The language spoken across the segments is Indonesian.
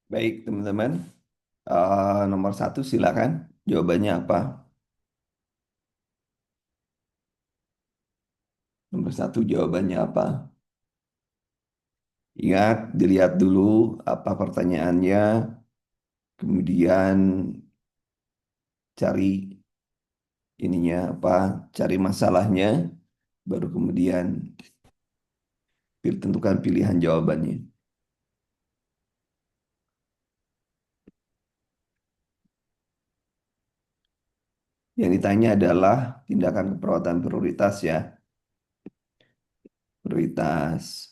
Baik, teman-teman. Nomor satu, silakan. Jawabannya apa? Nomor satu, jawabannya apa? Ingat, dilihat dulu apa pertanyaannya, kemudian cari ininya apa, cari masalahnya, baru kemudian tentukan pilihan jawabannya. Yang ditanya adalah tindakan keperawatan prioritas ya, prioritas.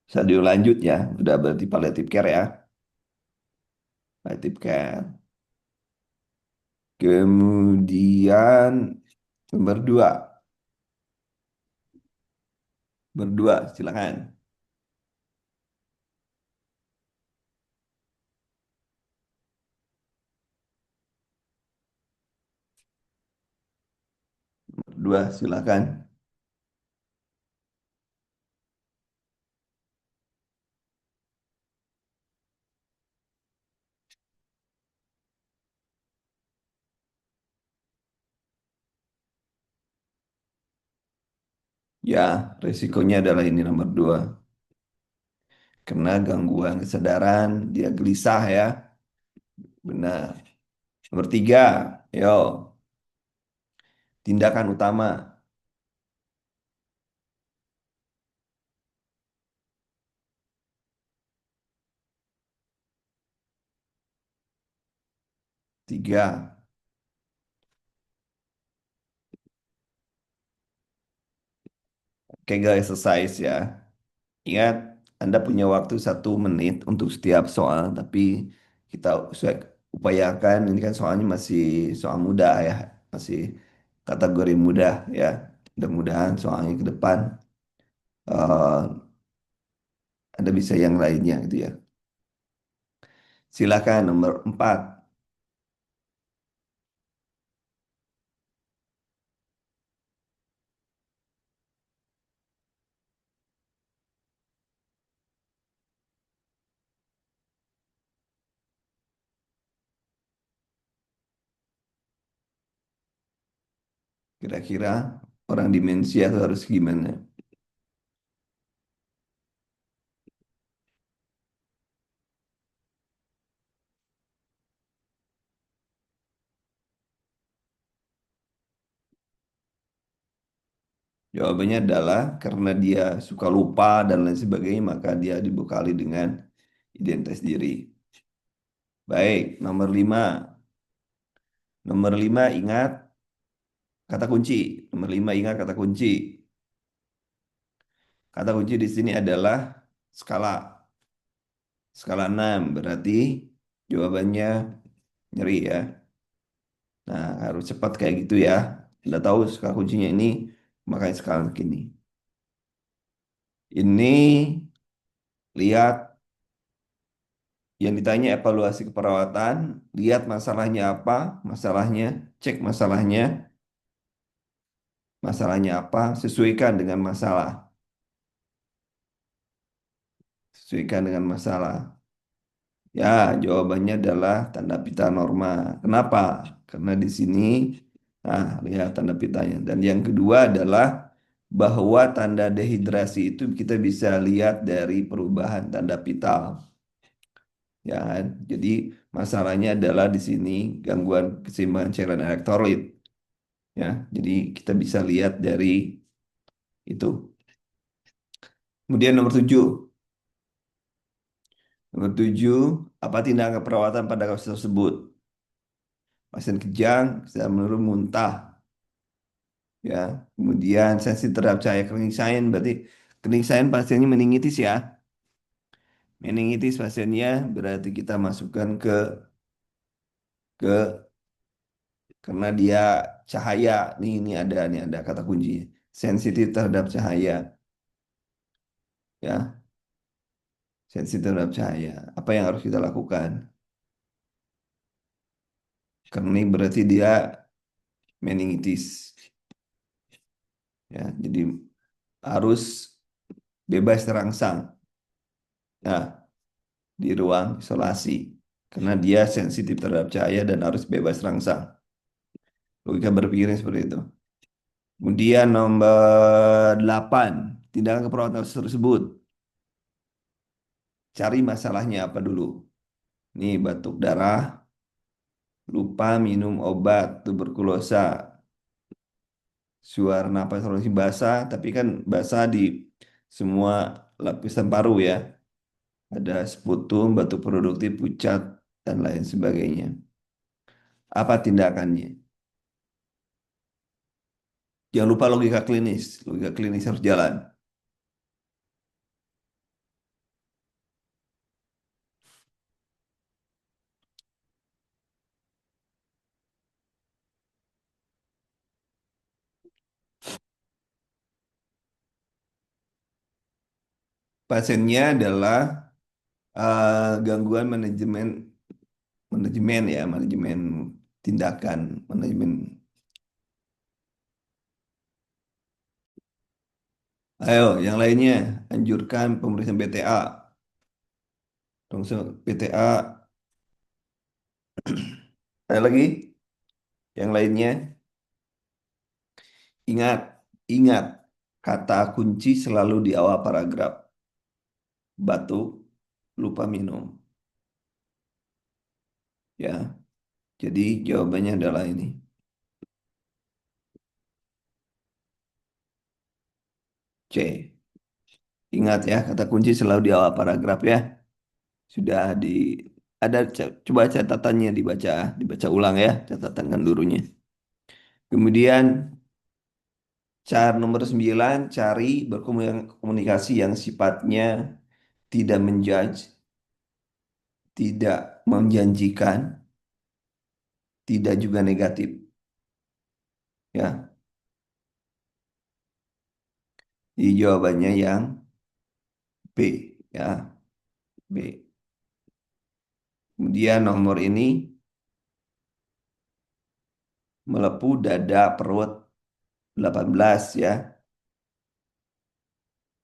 Stadium lanjut ya, udah berarti palliative care ya, palliative care. Kemudian nomor dua, berdua, silakan. Berdua, silakan. Ya, resikonya adalah ini nomor dua. Karena gangguan kesadaran, dia gelisah ya. Benar. Nomor tiga, yo, tindakan utama. Tiga, Kegel exercise ya. Ingat, Anda punya waktu 1 menit untuk setiap soal, tapi kita upayakan, ini kan soalnya masih soal mudah ya, masih kategori mudah ya. Mudah-mudahan soalnya ke depan eh, Anda bisa yang lainnya gitu ya. Silakan nomor 4. Kira-kira orang demensia itu harus gimana? Jawabannya adalah karena dia suka lupa dan lain sebagainya, maka dia dibekali dengan identitas diri. Baik, nomor 5. Nomor 5 ingat kata kunci. Nomor 5 ingat kata kunci. Kata kunci di sini adalah skala. Skala 6 berarti jawabannya nyeri ya. Nah, harus cepat kayak gitu ya. Anda tahu skala kuncinya ini, makanya skala segini. Ini lihat yang ditanya evaluasi keperawatan, lihat masalahnya apa, masalahnya, cek masalahnya apa, sesuaikan dengan masalah, sesuaikan dengan masalah. Ya, jawabannya adalah tanda pita norma. Kenapa? Karena di sini, nah, lihat tanda pitanya. Dan yang kedua adalah bahwa tanda dehidrasi itu kita bisa lihat dari perubahan tanda pita. Ya, kan? Jadi masalahnya adalah di sini gangguan keseimbangan cairan elektrolit. Ya, jadi kita bisa lihat dari itu. Kemudian nomor tujuh, apa tindakan perawatan pada kasus tersebut? Pasien kejang, sedang menurun muntah, ya. Kemudian sensi terhadap cahaya kening sign, berarti kening sign pasiennya meningitis ya. Meningitis pasiennya berarti kita masukkan ke karena dia cahaya. Nih ada kata kuncinya. Sensitif terhadap cahaya, ya. Sensitif terhadap cahaya. Apa yang harus kita lakukan? Kening berarti dia meningitis, ya. Jadi harus bebas terangsang, Nah, di ruang isolasi. Karena dia sensitif terhadap cahaya dan harus bebas rangsang. Logika berpikirnya seperti itu. Kemudian nomor 8. Tindakan keperawatan tersebut. Cari masalahnya apa dulu. Nih, batuk darah, lupa minum obat tuberkulosa, suara napas masih basah, tapi kan basah di semua lapisan paru ya. Ada sputum, batuk produktif, pucat, dan lain sebagainya. Apa tindakannya? Jangan lupa logika klinis. Logika klinis harus jalan. Pasiennya adalah gangguan manajemen manajemen ya, manajemen tindakan, manajemen. Ayo, yang lainnya, anjurkan pemeriksaan BTA. Langsung BTA. Ada lagi? Yang lainnya, ingat, ingat, kata kunci selalu di awal paragraf. Batuk, lupa minum. Ya, jadi jawabannya adalah ini. C. Ingat ya, kata kunci selalu di awal paragraf ya. Sudah di ada coba catatannya dibaca, dibaca ulang ya, catatan kan gurunya. Kemudian cara nomor 9, cari berkomunikasi yang sifatnya tidak menjudge, tidak menjanjikan, tidak juga negatif. Ya, jadi jawabannya yang B. Ya, B. Kemudian nomor ini melepuh dada perut 18 ya.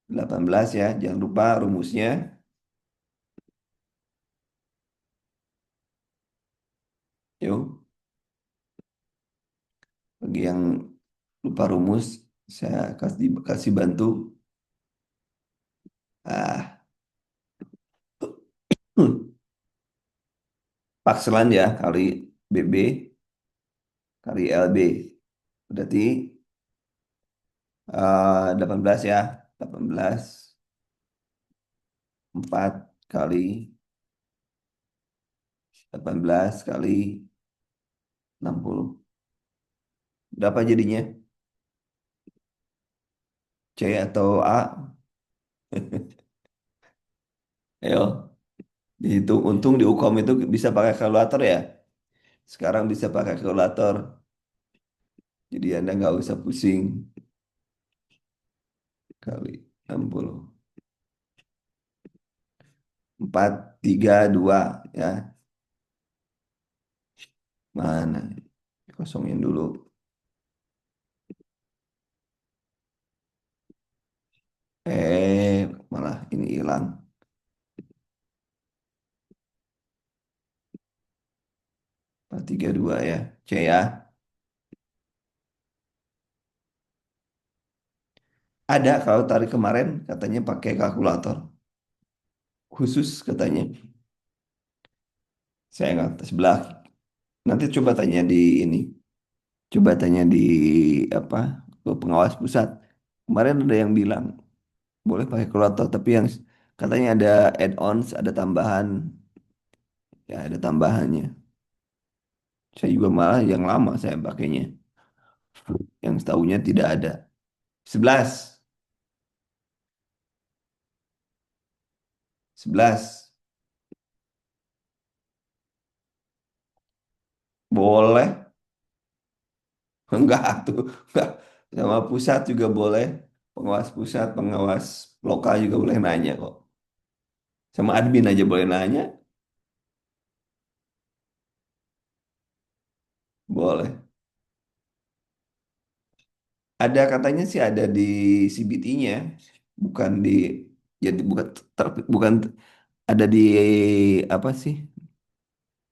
18 ya, jangan lupa rumusnya. Yuk, bagi yang lupa rumus, saya kasih bantu. Ah, Pakselan ya kali BB kali LB. Berarti 18 ya. 18 4 kali 18 kali 60. Berapa jadinya? C atau A? Ayo. Dihitung. Untung di Ukom itu bisa pakai kalkulator ya. Sekarang bisa pakai kalkulator. Jadi Anda nggak usah pusing. Kali 60. 4, 3, 2 ya. Mana? Kosongin dulu. Malah ini hilang. 4, 3, 2 ya. C ya. Ada kalau tarik kemarin katanya pakai kalkulator. Khusus katanya. Saya nggak sebelah. Nanti coba tanya di ini. Coba tanya di apa? Ke pengawas pusat. Kemarin ada yang bilang boleh pakai kalkulator, tapi yang katanya ada add-ons, ada tambahan. Ya, ada tambahannya. Saya juga malah yang lama saya pakainya. Yang setahunya tidak ada. 11. 11. Boleh. Enggak tuh. Enggak. Sama pusat juga boleh. Pengawas pusat, pengawas lokal juga boleh nanya kok. Sama admin aja boleh nanya. Boleh. Ada katanya sih ada di CBT-nya. Bukan di jadi bukan Ada di apa sih?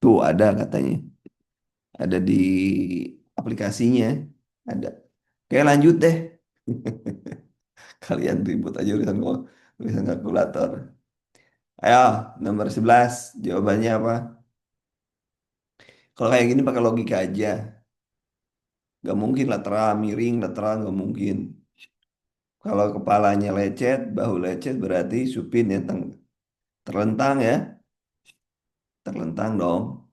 Tuh ada katanya. Ada di aplikasinya. Ada. Kayak lanjut deh. Kalian ribut aja urusan kalkulator. Ayo, nomor 11. Jawabannya apa? Kalau kayak gini pakai logika aja. Gak mungkin lateral, miring, lateral gak mungkin. Kalau kepalanya lecet, bahu lecet berarti supinnya terlentang ya. Terlentang dong.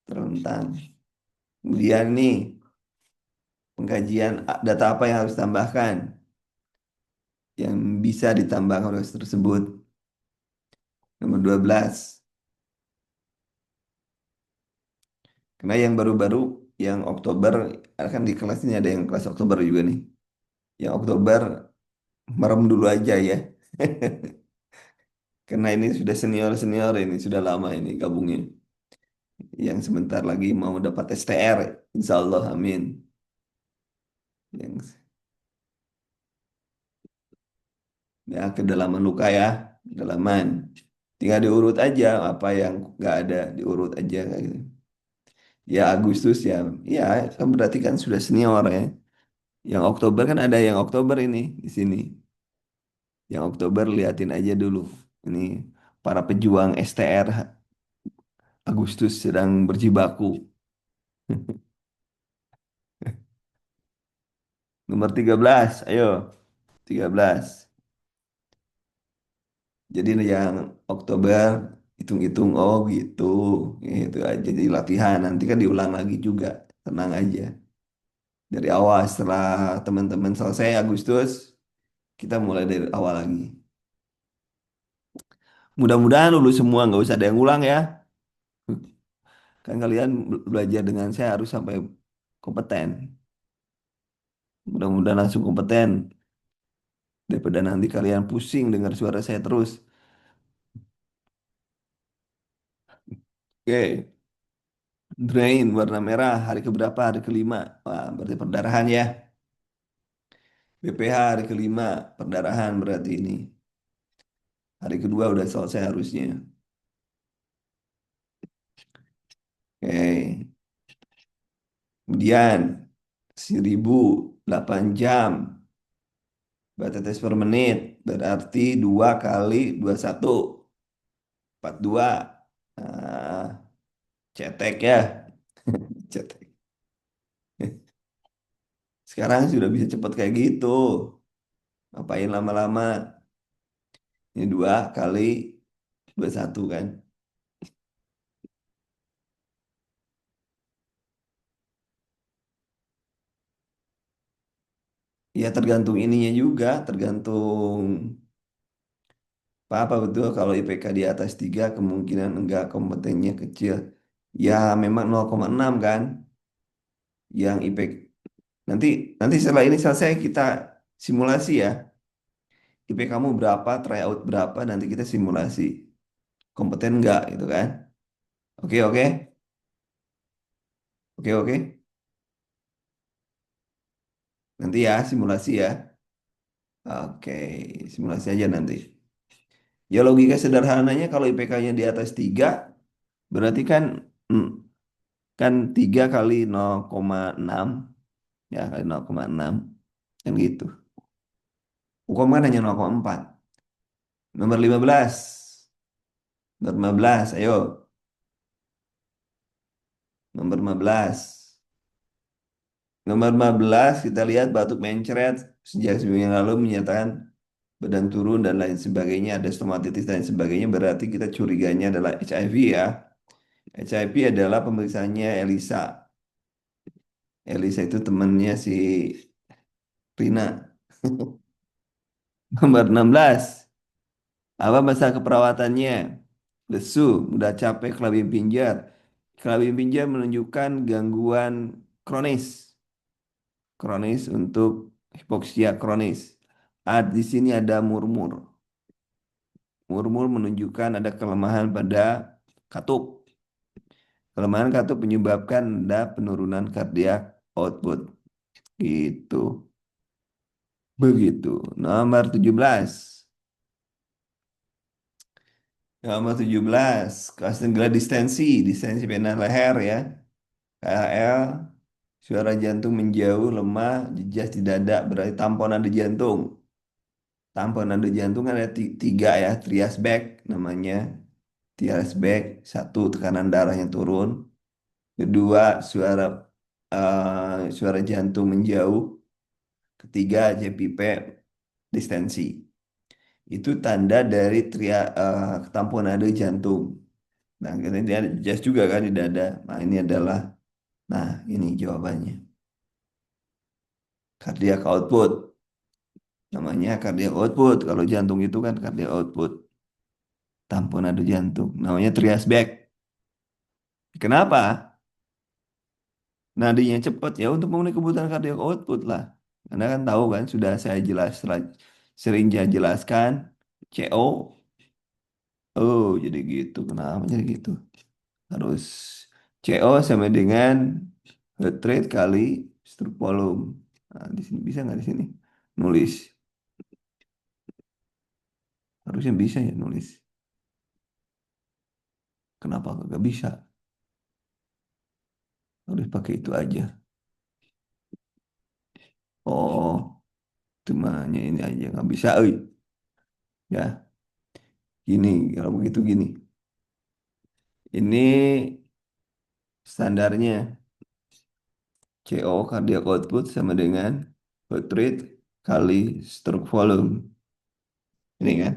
Terlentang. Kemudian nih, pengkajian data apa yang harus ditambahkan? Yang bisa ditambahkan oleh tersebut. Nomor 12. Karena yang baru-baru, yang Oktober, kan di kelas ini ada yang kelas Oktober juga nih. Yang Oktober, merem dulu aja ya. Karena ini sudah senior-senior ini, sudah lama ini gabungnya. Yang sebentar lagi mau dapat STR, insya Allah, amin. Yang ya kedalaman luka ya, kedalaman. Tinggal diurut aja apa yang nggak ada, diurut aja kayak gitu. Ya Agustus ya, ya kan berarti kan sudah senior ya. Yang Oktober kan ada yang Oktober ini di sini. Yang Oktober liatin aja dulu. Ini para pejuang STR Agustus sedang berjibaku. Nomor 13, ayo 13. Jadi yang Oktober hitung-hitung oh gitu. Gitu aja jadi latihan. Nanti kan diulang lagi juga. Tenang aja. Dari awal setelah teman-teman selesai Agustus, kita mulai dari awal lagi. Mudah-mudahan lulus semua, nggak usah ada yang ulang ya. Kan kalian belajar dengan saya harus sampai kompeten. Mudah-mudahan langsung kompeten. Daripada nanti kalian pusing dengar suara saya terus. Oke, drain warna merah hari keberapa? Hari kelima. Wah, berarti perdarahan ya. BPH hari kelima, perdarahan berarti ini. Hari kedua udah selesai harusnya. Oke, kemudian 1008 jam. Baca tetes per menit berarti 2 kali 21 42. Nah, cetek ya. Cetek. Sekarang sudah bisa cepat kayak gitu. Ngapain lama-lama? Ini 2 kali 21 kan. Ya tergantung ininya juga. Tergantung apa betul kalau IPK di atas 3 kemungkinan enggak kompetennya kecil. Ya memang 0,6 kan. Yang IPK. Nanti nanti setelah ini selesai kita simulasi ya. IP kamu berapa, tryout berapa, nanti kita simulasi. Kompeten enggak gitu kan. Oke, oke. Oke, oke. Nanti ya simulasi ya. Oke, simulasi aja nanti. Ya logika sederhananya kalau IPK-nya di atas 3 berarti kan mm, kan 3 kali 0,6 ya kali 0,6 kan gitu. Hukum kan hanya 0,4. Nomor 15. Nomor 15, ayo. Nomor 15. Nomor 15 kita lihat batuk mencret sejak seminggu yang lalu menyatakan badan turun dan lain sebagainya, ada stomatitis dan sebagainya, berarti kita curiganya adalah HIV ya. HIV adalah pemeriksaannya Elisa. Elisa itu temannya si Rina. Nomor 16. Apa masalah keperawatannya? Lesu, mudah capek, kelabing pinjar. Kelabing pinjar menunjukkan gangguan kronis. Kronis untuk hipoksia kronis. Di sini ada murmur. Murmur menunjukkan ada kelemahan pada katup. Kelemahan katup menyebabkan ada penurunan kardiak output. Gitu. Begitu. Nomor 17. Nomor 17, kelas tenggala distensi, distensi pena leher ya. KL, suara jantung menjauh, lemah, jejas di dada, berarti tamponan di jantung. Tamponan di jantung kan ada tiga ya, trias back namanya. Trias back, satu tekanan darahnya turun. Kedua, suara jantung menjauh. Ketiga, JPP distensi. Itu tanda dari tamponade jantung. Nah, dia ada jas juga kan di dada. Nah, ini adalah, nah ini jawabannya. Cardiac output. Namanya cardiac output. Kalau jantung itu kan cardiac output. Tamponade jantung. Namanya trias back. Kenapa? Nadinya cepat ya untuk memenuhi kebutuhan cardiac output lah. Anda kan tahu kan sudah saya sering saya jelaskan CO. Oh, jadi gitu. Kenapa jadi gitu? Harus CO sama dengan heart rate kali stroke volume. Nah, di sini bisa nggak di sini? Nulis. Harusnya bisa ya nulis. Kenapa nggak bisa? Harus pakai itu aja. Oh, cumanya ini aja nggak bisa. Ya, gini. Kalau begitu gini. Ini standarnya CO cardiac output sama dengan heart rate kali stroke volume. Ini kan.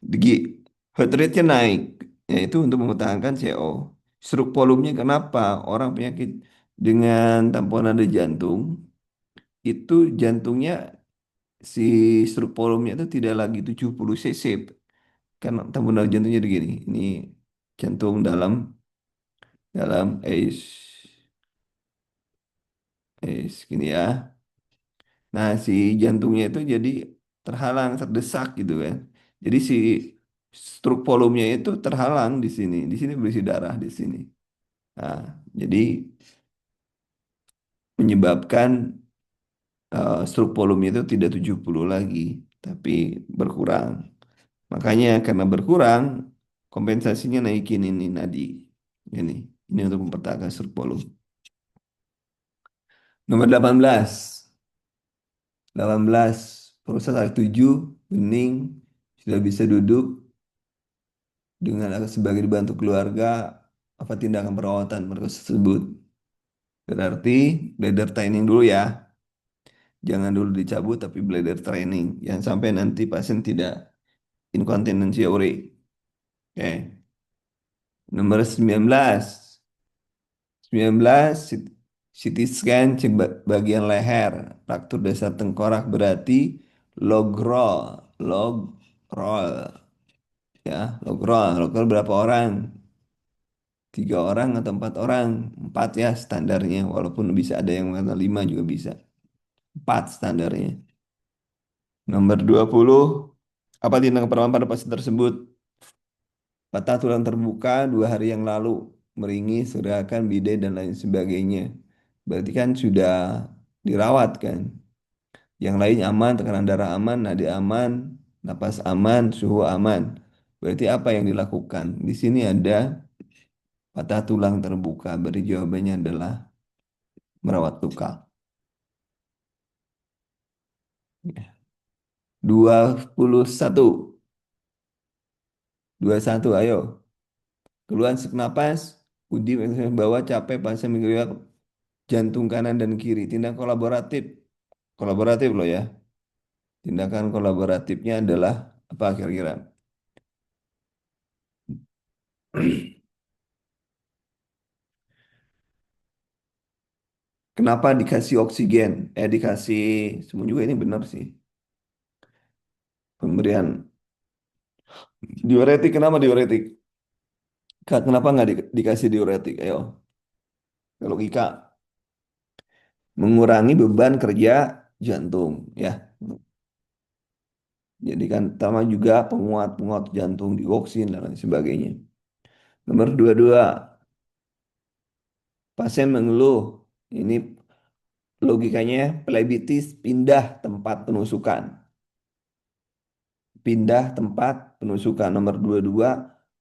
Degi, heart rate-nya naik, yaitu untuk mempertahankan CO. Stroke volumenya kenapa? Orang penyakit dengan tamponade jantung, itu jantungnya, si stroke volumenya itu tidak lagi 70 cc. Kan tamponade jantungnya begini. Ini jantung dalam dalam gini ya. Nah, si jantungnya itu jadi terhalang, terdesak gitu kan. Jadi si stroke volumenya itu terhalang di sini. Di sini berisi darah di sini. Nah, jadi menyebabkan stroke volume itu tidak 70 lagi, tapi berkurang. Makanya karena berkurang, kompensasinya naikin ini nadi. Ini, ini untuk mempertahankan stroke volume. Nomor 18. 18. Proses A7, bening, sudah bisa duduk dengan sebagai dibantu keluarga, apa tindakan perawatan mereka tersebut. Berarti bladder training dulu ya. Jangan dulu dicabut tapi bladder training. Jangan sampai nanti pasien tidak inkontinensi uri. Oke. Nomor 19. 19 CT scan cek bagian leher, fraktur dasar tengkorak berarti log roll ya, log roll berapa orang? 3 orang atau 4 orang? 4 ya standarnya, walaupun bisa ada yang mengatakan 5 juga bisa. 4 standarnya. Nomor 20, apa tindakan perawatan pada pasien tersebut? Patah tulang terbuka 2 hari yang lalu, meringis, gerakan, bidai, dan lain sebagainya. Berarti kan sudah dirawat kan. Yang lain aman, tekanan darah aman, nadi aman, napas aman, suhu aman. Berarti apa yang dilakukan? Di sini ada patah tulang terbuka. Berarti jawabannya adalah merawat luka. 21. 21, ayo. Keluhan sesak napas, Udi bawah capek, pasien menggerak jantung kanan dan kiri. Tindakan kolaboratif. Kolaboratif loh ya. Tindakan kolaboratifnya adalah apa kira-kira? Kenapa dikasih oksigen? Dikasih, semua juga ini benar sih. Pemberian diuretik, kenapa diuretik? Kenapa nggak dikasih diuretik? Ayo, logika. Mengurangi beban kerja jantung, ya. Jadi kan sama juga penguat-penguat jantung, dioksin dan lain sebagainya. Nomor 22, pasien mengeluh. Ini logikanya plebitis pindah tempat penusukan. Pindah tempat penusukan nomor 22.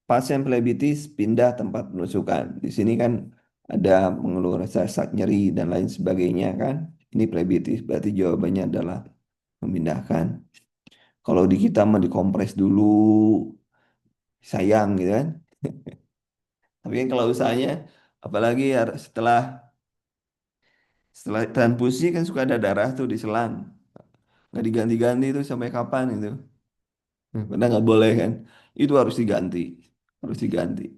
Pasien plebitis pindah tempat penusukan. Di sini kan ada mengeluh rasa sakit nyeri dan lain sebagainya kan. Ini plebitis, berarti jawabannya adalah memindahkan. Kalau di kita mah dikompres dulu, sayang gitu kan. Tapi kan kalau usahanya, apalagi setelah setelah transfusi kan suka ada darah tuh di selang. Nggak diganti-ganti itu sampai kapan itu. Padahal nggak boleh kan. Itu harus diganti. Harus diganti.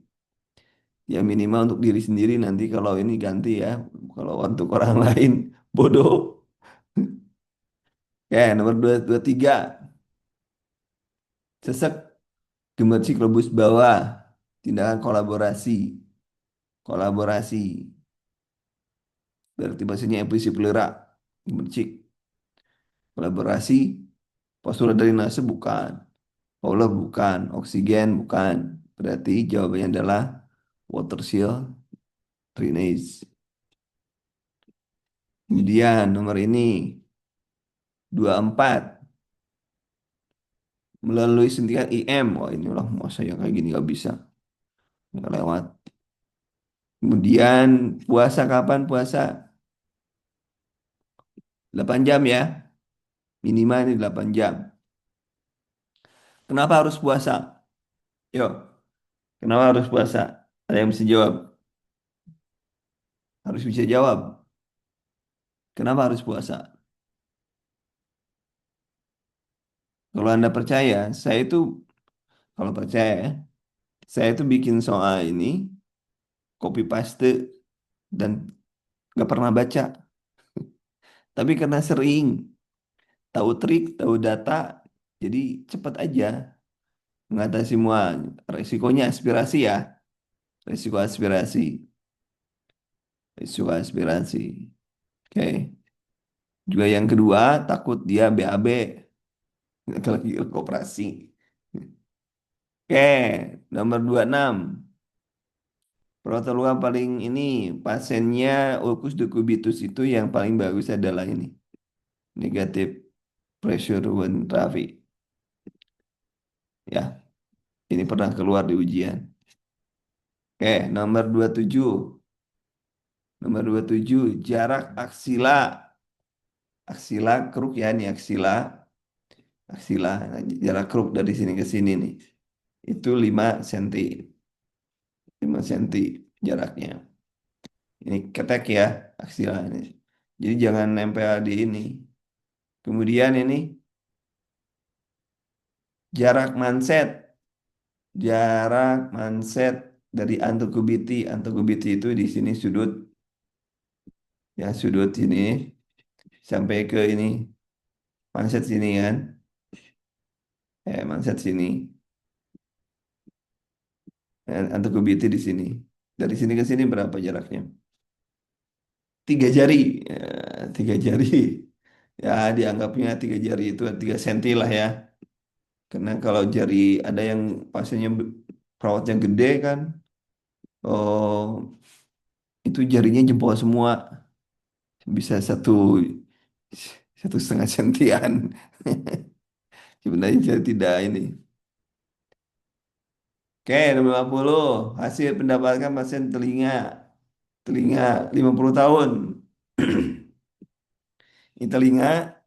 Ya minimal untuk diri sendiri nanti kalau ini ganti ya. Kalau untuk orang lain bodoh. Ya nomor dua tiga. Sesek gemercik rebus bawah. Tindakan kolaborasi. Kolaborasi. Berarti maksudnya epuisi pelera. Gemercik. Kolaborasi. Postur drainase bukan. Paulah bukan. Oksigen bukan. Berarti jawabannya adalah water seal drainage. Kemudian nomor ini 24 melalui suntikan IM. Wah inilah masa yang kayak gini nggak bisa. Nggak lewat. Kemudian puasa kapan puasa? 8 jam ya. Minimal ini 8 jam. Kenapa harus puasa? Yuk, kenapa harus puasa? Ada yang bisa jawab? Harus bisa jawab. Kenapa harus puasa? Kalau Anda percaya, saya itu kalau percaya ya, saya itu bikin soal ini copy paste dan nggak pernah baca. Tapi karena sering tahu trik, tahu data, jadi cepat aja mengatasi semua resikonya aspirasi ya, resiko aspirasi, resiko aspirasi. Oke. Juga yang kedua, takut dia BAB lagi koperasi. Oke, nomor 26. Protoluan paling ini pasiennya ulcus decubitus itu yang paling bagus adalah ini. Negatif pressure wound therapy. Ya, ini pernah keluar di ujian. Oke, nomor 27. Nomor 27 jarak aksila. Aksila keruk ya, ini aksila. Aksila, nah, jarak keruk dari sini ke sini nih. Itu 5 cm. 5 cm jaraknya. Ini ketek ya, aksila ini. Jadi jangan nempel di ini. Kemudian ini jarak manset. Jarak manset dari antukubiti. Antukubiti itu di sini sudut. Ya, sudut ini. Sampai ke ini. Manset sini kan. Manset sini. Antukubiti di sini. Dari sini ke sini berapa jaraknya? 3 jari. 3 jari. Ya, dianggapnya 3 jari itu 3 senti lah ya. Karena kalau jari ada yang pasiennya perawatnya gede kan. Oh, itu jarinya jempol semua. Bisa 1,5 sentian. Sebenarnya tidak ini. Oke, nomor 50. Hasil pendapatkan pasien telinga. Telinga 50 tahun. Ini telinga.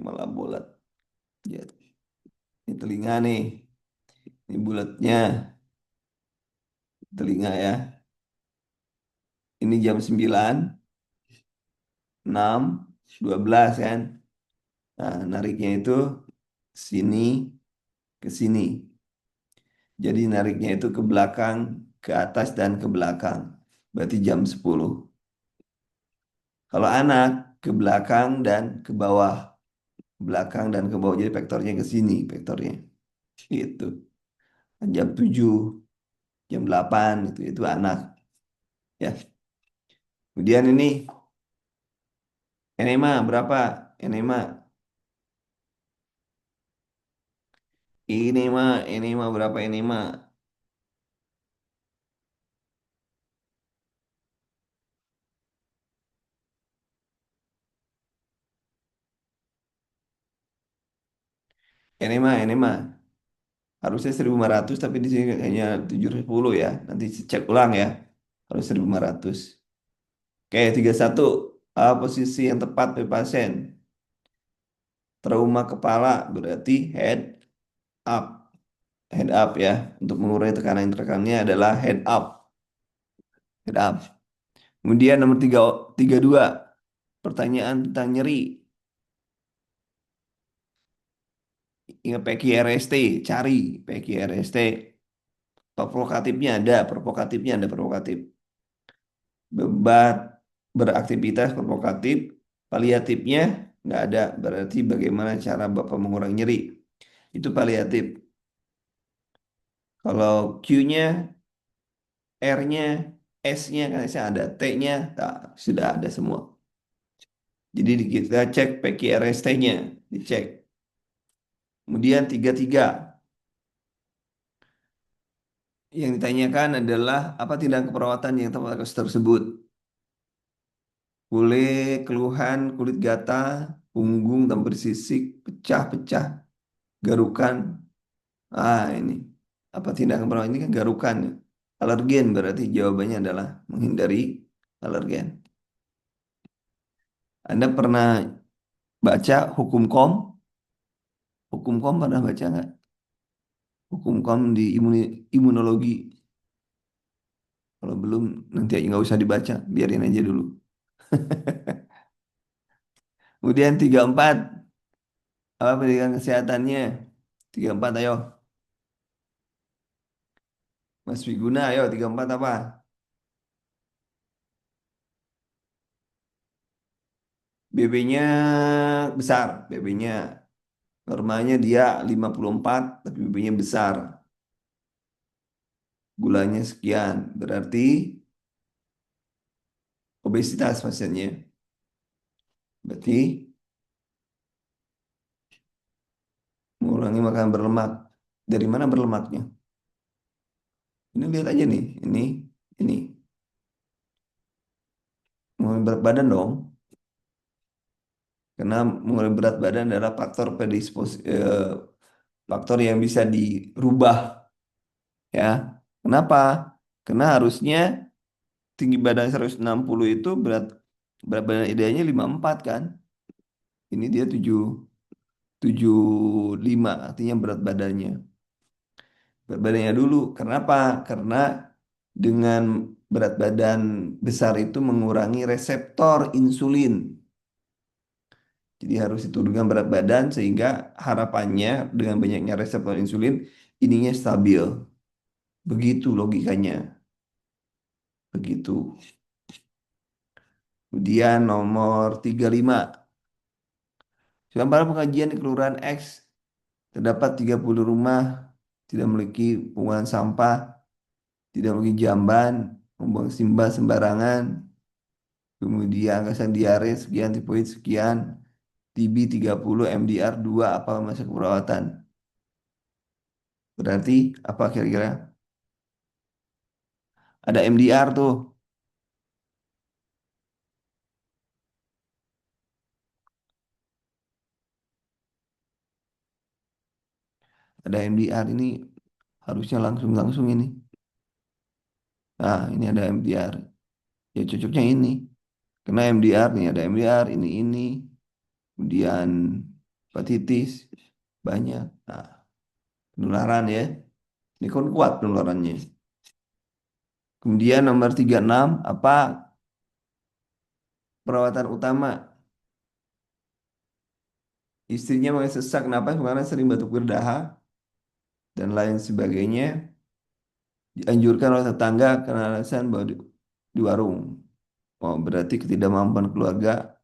Malah bulat. Ya, ini telinga nih. Ini bulatnya. Telinga ya. Ini jam 9, 6, 12 kan. Nah, nariknya itu sini ke sini. Jadi nariknya itu ke belakang, ke atas dan ke belakang. Berarti jam 10. Kalau anak ke belakang dan ke bawah. Belakang dan ke bawah. Jadi vektornya ke sini, vektornya. Itu. Jam 7, jam 8 itu anak ya. Kemudian ini enema berapa? Enema. Enema berapa enema? Enema. Harusnya 1.500 tapi di sini kayaknya 710 ya. Nanti cek ulang ya. Harus 1.500. Oke, 31. Posisi yang tepat bagi pasien. Trauma kepala berarti head up. Head up ya. Untuk mengurangi tekanan tekanannya adalah head up. Head up. Kemudian nomor 32. Pertanyaan tentang nyeri. Ingat PQRST, cari PQRST. Provokatifnya ada provokatif. Bebat beraktivitas provokatif, paliatifnya nggak ada. Berarti bagaimana cara Bapak mengurangi nyeri? Itu paliatif. Kalau Q-nya, R-nya, S-nya kan saya ada, T-nya tak, sudah ada semua. Jadi kita cek PQRST-nya, dicek. Kemudian 33. Yang ditanyakan adalah apa tindakan keperawatan yang tepat kasus tersebut? Keluhan kulit gatal, punggung dan bersisik, pecah-pecah, garukan. Ini apa tindakan perawat ini kan garukan ya. Alergen berarti jawabannya adalah menghindari alergen. Anda pernah baca hukum kom? Hukum kom pernah baca nggak? Hukum kom di imunologi. Kalau belum nanti aja nggak usah dibaca, biarin aja dulu. Kemudian 34 apa pendidikan kesehatannya? 34 ayo. Mas Wiguna ayo 34 apa? BB-nya besar, BB-nya normalnya dia 54 tapi BB-nya besar. Gulanya sekian, berarti obesitas pasiennya. Berarti mengurangi makan berlemak. Dari mana berlemaknya? Ini lihat aja nih, ini. Mengurangi berat badan dong. Karena mengurangi berat badan adalah faktor yang bisa dirubah ya. Kenapa? Karena harusnya tinggi badan 160 itu berat badan idealnya 54 kan. Ini dia 75 artinya berat badannya. Berat badannya dulu. Kenapa? Karena dengan berat badan besar itu mengurangi reseptor insulin. Jadi harus diturunkan berat badan sehingga harapannya dengan banyaknya reseptor insulin ininya stabil. Begitu logikanya. Begitu. Kemudian nomor 35. Dalam para pengajian di Kelurahan X terdapat 30 rumah tidak memiliki pungutan sampah, tidak memiliki jamban, membuang limbah sembarangan, kemudian angkasa diare sekian, tipoid sekian, TB 30, MDR 2, apa masa keperawatan? Berarti apa kira-kira? Ada MDR tuh, ada MDR ini harusnya langsung-langsung ini. Nah, ini ada MDR. Ya cocoknya ini. Karena MDR nih ada MDR ini. Kemudian hepatitis banyak. Nah, penularan ya. Ini kan kuat penularannya. Kemudian nomor 36 apa perawatan utama? Istrinya mengalami sesak napas karena sering batuk berdarah dan lain sebagainya. Dianjurkan oleh tetangga karena alasan bahwa di warung. Oh, berarti ketidakmampuan keluarga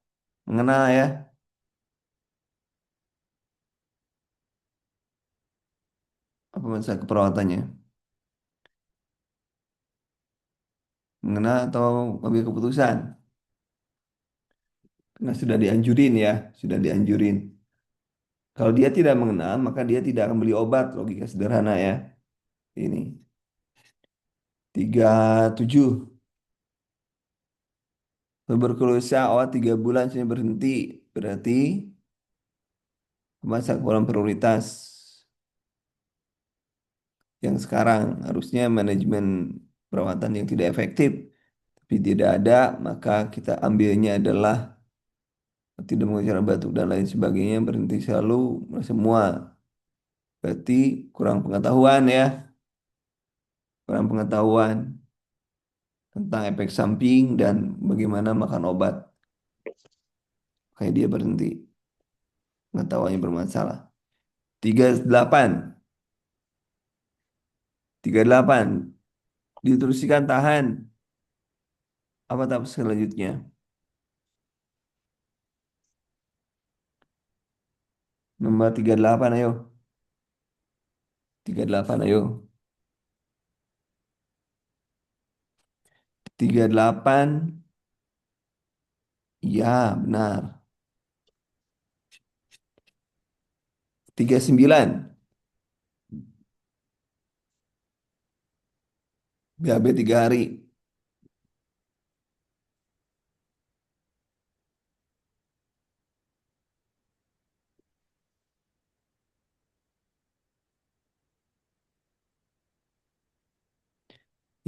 mengena ya. Apa masalah keperawatannya? Mengena atau ambil keputusan? Karena sudah dianjurin ya, sudah dianjurin. Kalau dia tidak mengenal, maka dia tidak akan beli obat. Logika sederhana ya. Ini 37. Tuberkulosa awal 3 bulan sudah berhenti. Berarti masa kurang prioritas. yang sekarang. Harusnya manajemen perawatan yang tidak efektif, tapi tidak ada, maka kita ambilnya adalah tidak mengejar batuk dan lain sebagainya, berhenti selalu semua. Berarti kurang pengetahuan ya, kurang pengetahuan tentang efek samping dan bagaimana makan obat. Kayak dia berhenti, pengetahuannya bermasalah. 38, 38, diteruskan tahan. Apa tahap selanjutnya? Nomor 38, ayo. 38, ayo. 38, ya benar. 39, BAB 3 hari.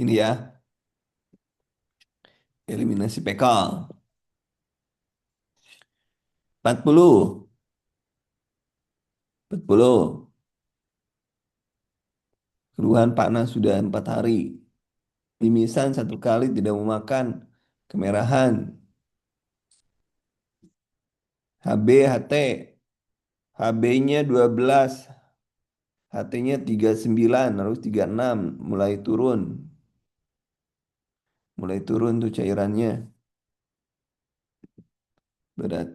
Ini ya, eliminasi pekal. 40, 40. Keluhan panas sudah 4 hari. Mimisan 1 kali tidak mau makan. Kemerahan. HB, HT. HB-nya 12. HT-nya 39. Harus 36. Mulai turun. Mulai turun tuh cairannya. Berat.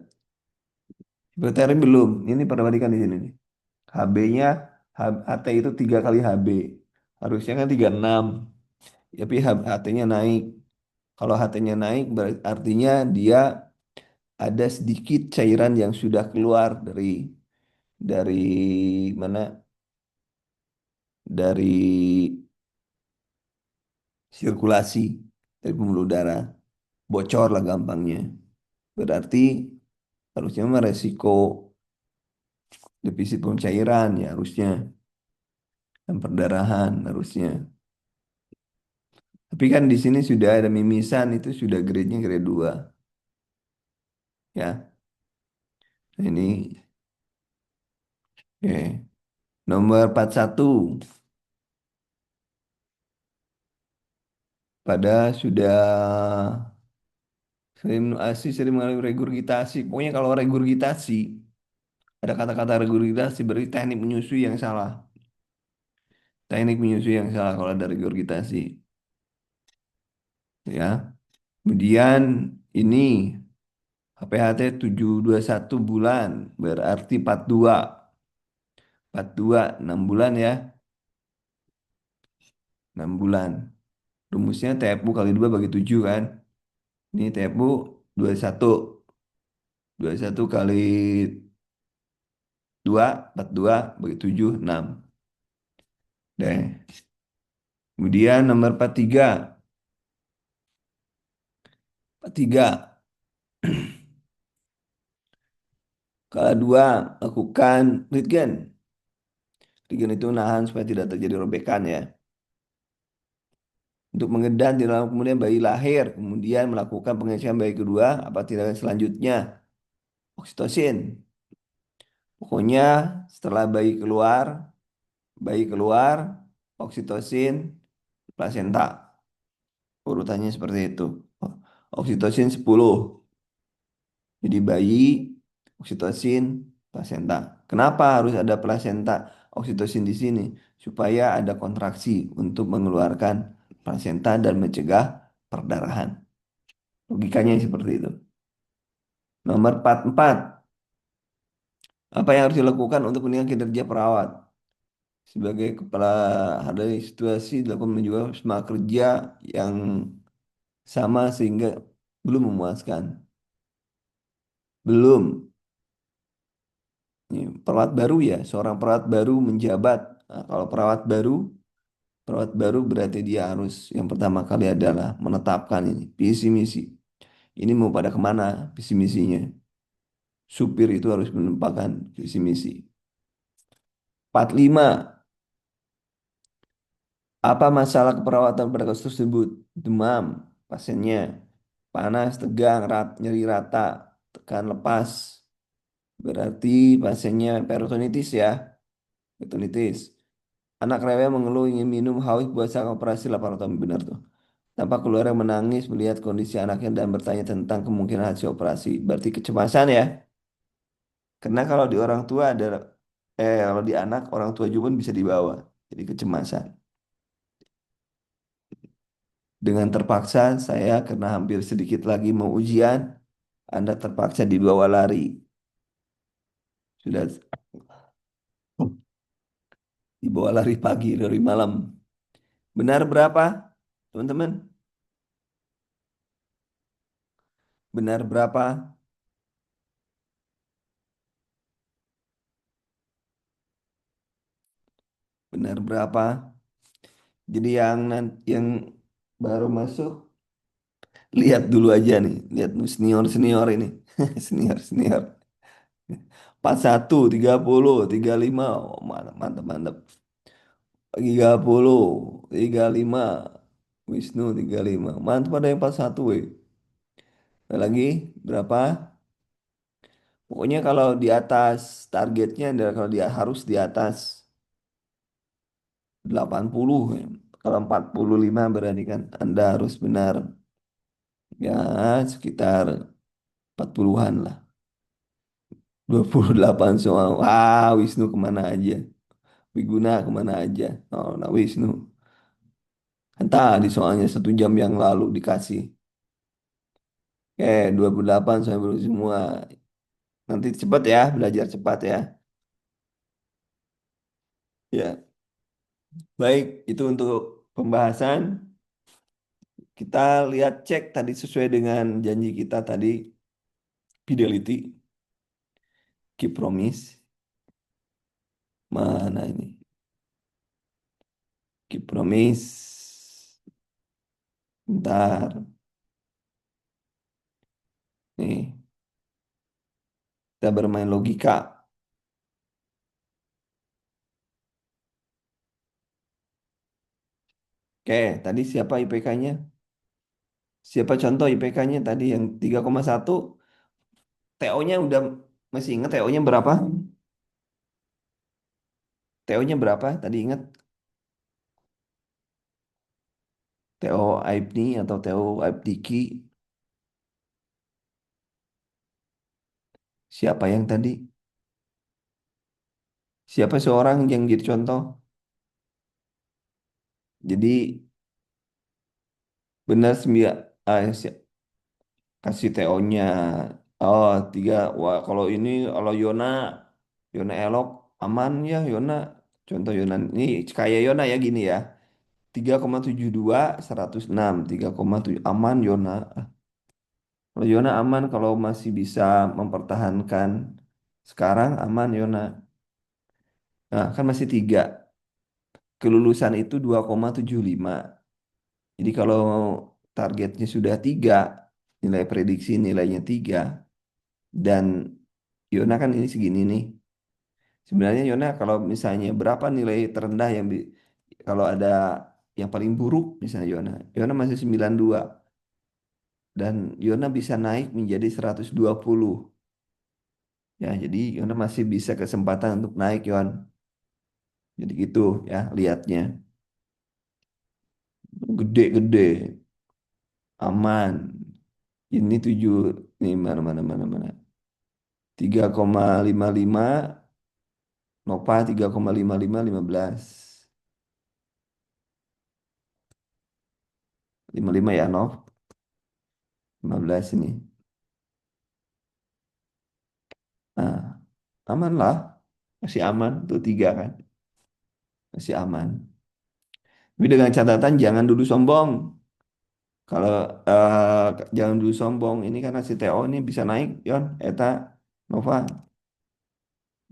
Hipotermi belum. Ini perbandingan di sini nih. HB-nya, HT itu 3 kali HB. Harusnya kan 36. Tapi HT-nya naik. Kalau HT-nya naik artinya dia ada sedikit cairan yang sudah keluar dari mana? Dari sirkulasi, dari pembuluh darah. Bocor lah gampangnya. Berarti harusnya mah resiko defisit pencairan ya harusnya, dan perdarahan harusnya. Tapi kan di sini sudah ada mimisan, itu sudah grade-nya grade 2 ya. Nah, ini oke. Nomor 41, pada sudah sering minum ASI, sering mengalami regurgitasi. Pokoknya kalau regurgitasi, ada kata-kata regurgitasi berarti teknik menyusui yang salah. Teknik menyusui yang salah kalau ada regurgitasi. Ya. Kemudian ini HPHT 721 bulan, berarti 42. 42, 6 bulan ya. 6 bulan. Rumusnya TFU kali 2 bagi 7 kan. Ini TFU 21. 21 kali 2, 42 bagi 7, 6. Deh. Kemudian nomor 43. 43. Kalau 2, lakukan Röntgen. Röntgen itu nahan supaya tidak terjadi robekan ya. Untuk mengedan di dalam kemudian bayi lahir, kemudian melakukan pengecekan bayi kedua, apa tindakan selanjutnya? Oksitosin. Pokoknya setelah bayi keluar, oksitosin, plasenta. Urutannya seperti itu. Oksitosin 10. Jadi bayi, oksitosin, plasenta. Kenapa harus ada plasenta oksitosin di sini? Supaya ada kontraksi untuk mengeluarkan plasenta dan mencegah perdarahan. Logikanya seperti itu. Nomor 44. Apa yang harus dilakukan untuk meningkatkan kinerja perawat? Sebagai kepala ada situasi dilakukan juga semangat kerja yang sama sehingga belum memuaskan. Belum. Ini perawat baru ya, seorang perawat baru menjabat. Nah, kalau perawat baru berarti dia harus yang pertama kali adalah menetapkan ini visi misi. Ini mau pada kemana visi misinya? Supir itu harus menempatkan visi misi. 45. Apa masalah keperawatan pada kasus tersebut? Demam, pasiennya. Panas, tegang, nyeri rata, tekan lepas. Berarti pasiennya peritonitis ya. Peritonitis. Anak rewel mengeluh ingin minum haus buat saat operasi laparotomi. Benar tuh. Tampak keluarga menangis melihat kondisi anaknya dan bertanya tentang kemungkinan hasil operasi. Berarti kecemasan ya. Karena kalau di orang tua ada, kalau di anak orang tua juga pun bisa dibawa. Jadi kecemasan. Dengan terpaksa saya karena hampir sedikit lagi mau ujian, Anda terpaksa dibawa lari. Sudah dibawa lari pagi dari malam. Benar berapa, teman-teman? Benar berapa? Benar berapa? Jadi yang baru masuk lihat dulu aja nih, lihat senior senior ini, senior senior. 41, 30, 35, oh, mantap mantap mantap. 30, 35, Wisnu 35, mantap ada yang 41 weh. Ada lagi berapa? Pokoknya kalau di atas targetnya adalah kalau dia harus di atas 80 ya. Kalau 45 berarti kan Anda harus benar ya sekitar 40-an lah. 28 soal. Wah, Wisnu kemana aja? Wiguna kemana aja? Oh, nah Wisnu. Entah di soalnya 1 jam yang lalu dikasih. 28 soal baru semua. Nanti cepat ya, belajar cepat ya. Ya, baik. Itu untuk pembahasan. Kita lihat cek tadi sesuai dengan janji kita tadi. Fidelity, keep promise. Mana ini? Keep promise. Bentar. Nih, kita bermain logika. Oke, tadi siapa IPK-nya? Siapa contoh IPK-nya tadi yang 3,1? TO-nya udah masih ingat TO-nya berapa? TO-nya berapa? Tadi ingat TO Aibni atau TO Aibdiki? Siapa yang tadi? Siapa seorang yang jadi contoh? Jadi benar sembilan, kasih TO-nya. Oh, tiga. Wah, kalau ini kalau Yona, Yona Elok aman ya Yona. Contoh Yona ini kayak Yona ya gini ya. 3,72, 106, 3,7 aman Yona. Kalau Yona aman kalau masih bisa mempertahankan sekarang aman Yona. Nah, kan masih 3. Kelulusan itu 2,75. Jadi kalau targetnya sudah 3, nilai prediksi nilainya 3, dan Yona kan ini segini nih. Sebenarnya Yona kalau misalnya berapa nilai terendah yang kalau ada yang paling buruk misalnya Yona. Yona masih 92 dan Yona bisa naik menjadi 120. Ya, jadi Yona masih bisa kesempatan untuk naik Yon. Jadi gitu ya lihatnya. Gede-gede, aman. Ini 7 nih mana mana mana mana. 3,55, Nova 3,55, 15. 55 ya Nov. 15 ini. Nah, aman lah. Masih aman tuh 3 kan. Masih aman. Tapi dengan catatan jangan dulu sombong. Kalau jangan dulu sombong. Ini karena si TO ini bisa naik, Yon, Eta, Nova.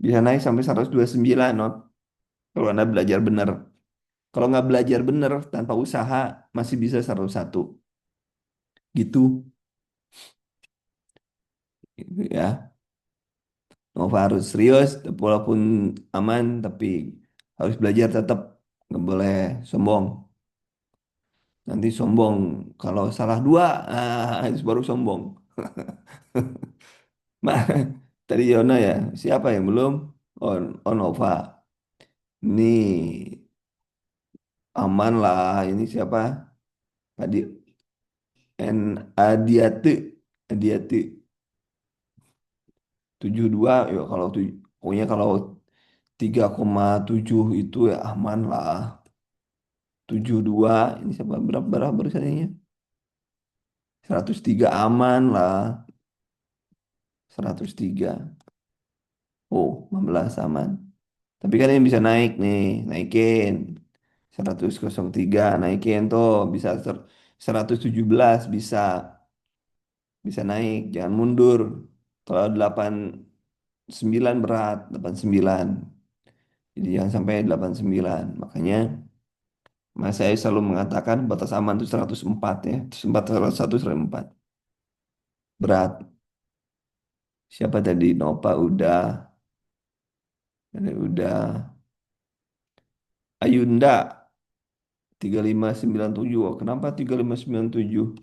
Bisa naik sampai 129 not. Kalau Anda belajar benar. Kalau nggak belajar benar tanpa usaha masih bisa 101. Gitu. Gitu ya. Nova harus serius walaupun aman tapi harus belajar tetap. Nggak boleh sombong. Nanti sombong. Kalau salah dua, itu baru sombong. Nah, tadi Yona ya. Siapa yang belum? Oh, oh Nova. Ini aman lah. Ini siapa? Tadi Adiate. Adiate 72. Ya kalau pokoknya kalau 3,7 itu ya aman lah. 72. Ini siapa? Berapa barusannya? 103 aman lah. 103. Oh, 15 aman. Tapi kan ini bisa naik nih, naikin 103, naikin tuh bisa 117 bisa naik, jangan mundur. Kalau 89 berat, 89. Jadi jangan sampai 89. Makanya Mas saya selalu mengatakan batas aman itu 104 ya. 104, 101, 104. Berat. Siapa tadi? Nova udah, ini udah. Ayunda 3597. Oh, kenapa 3597?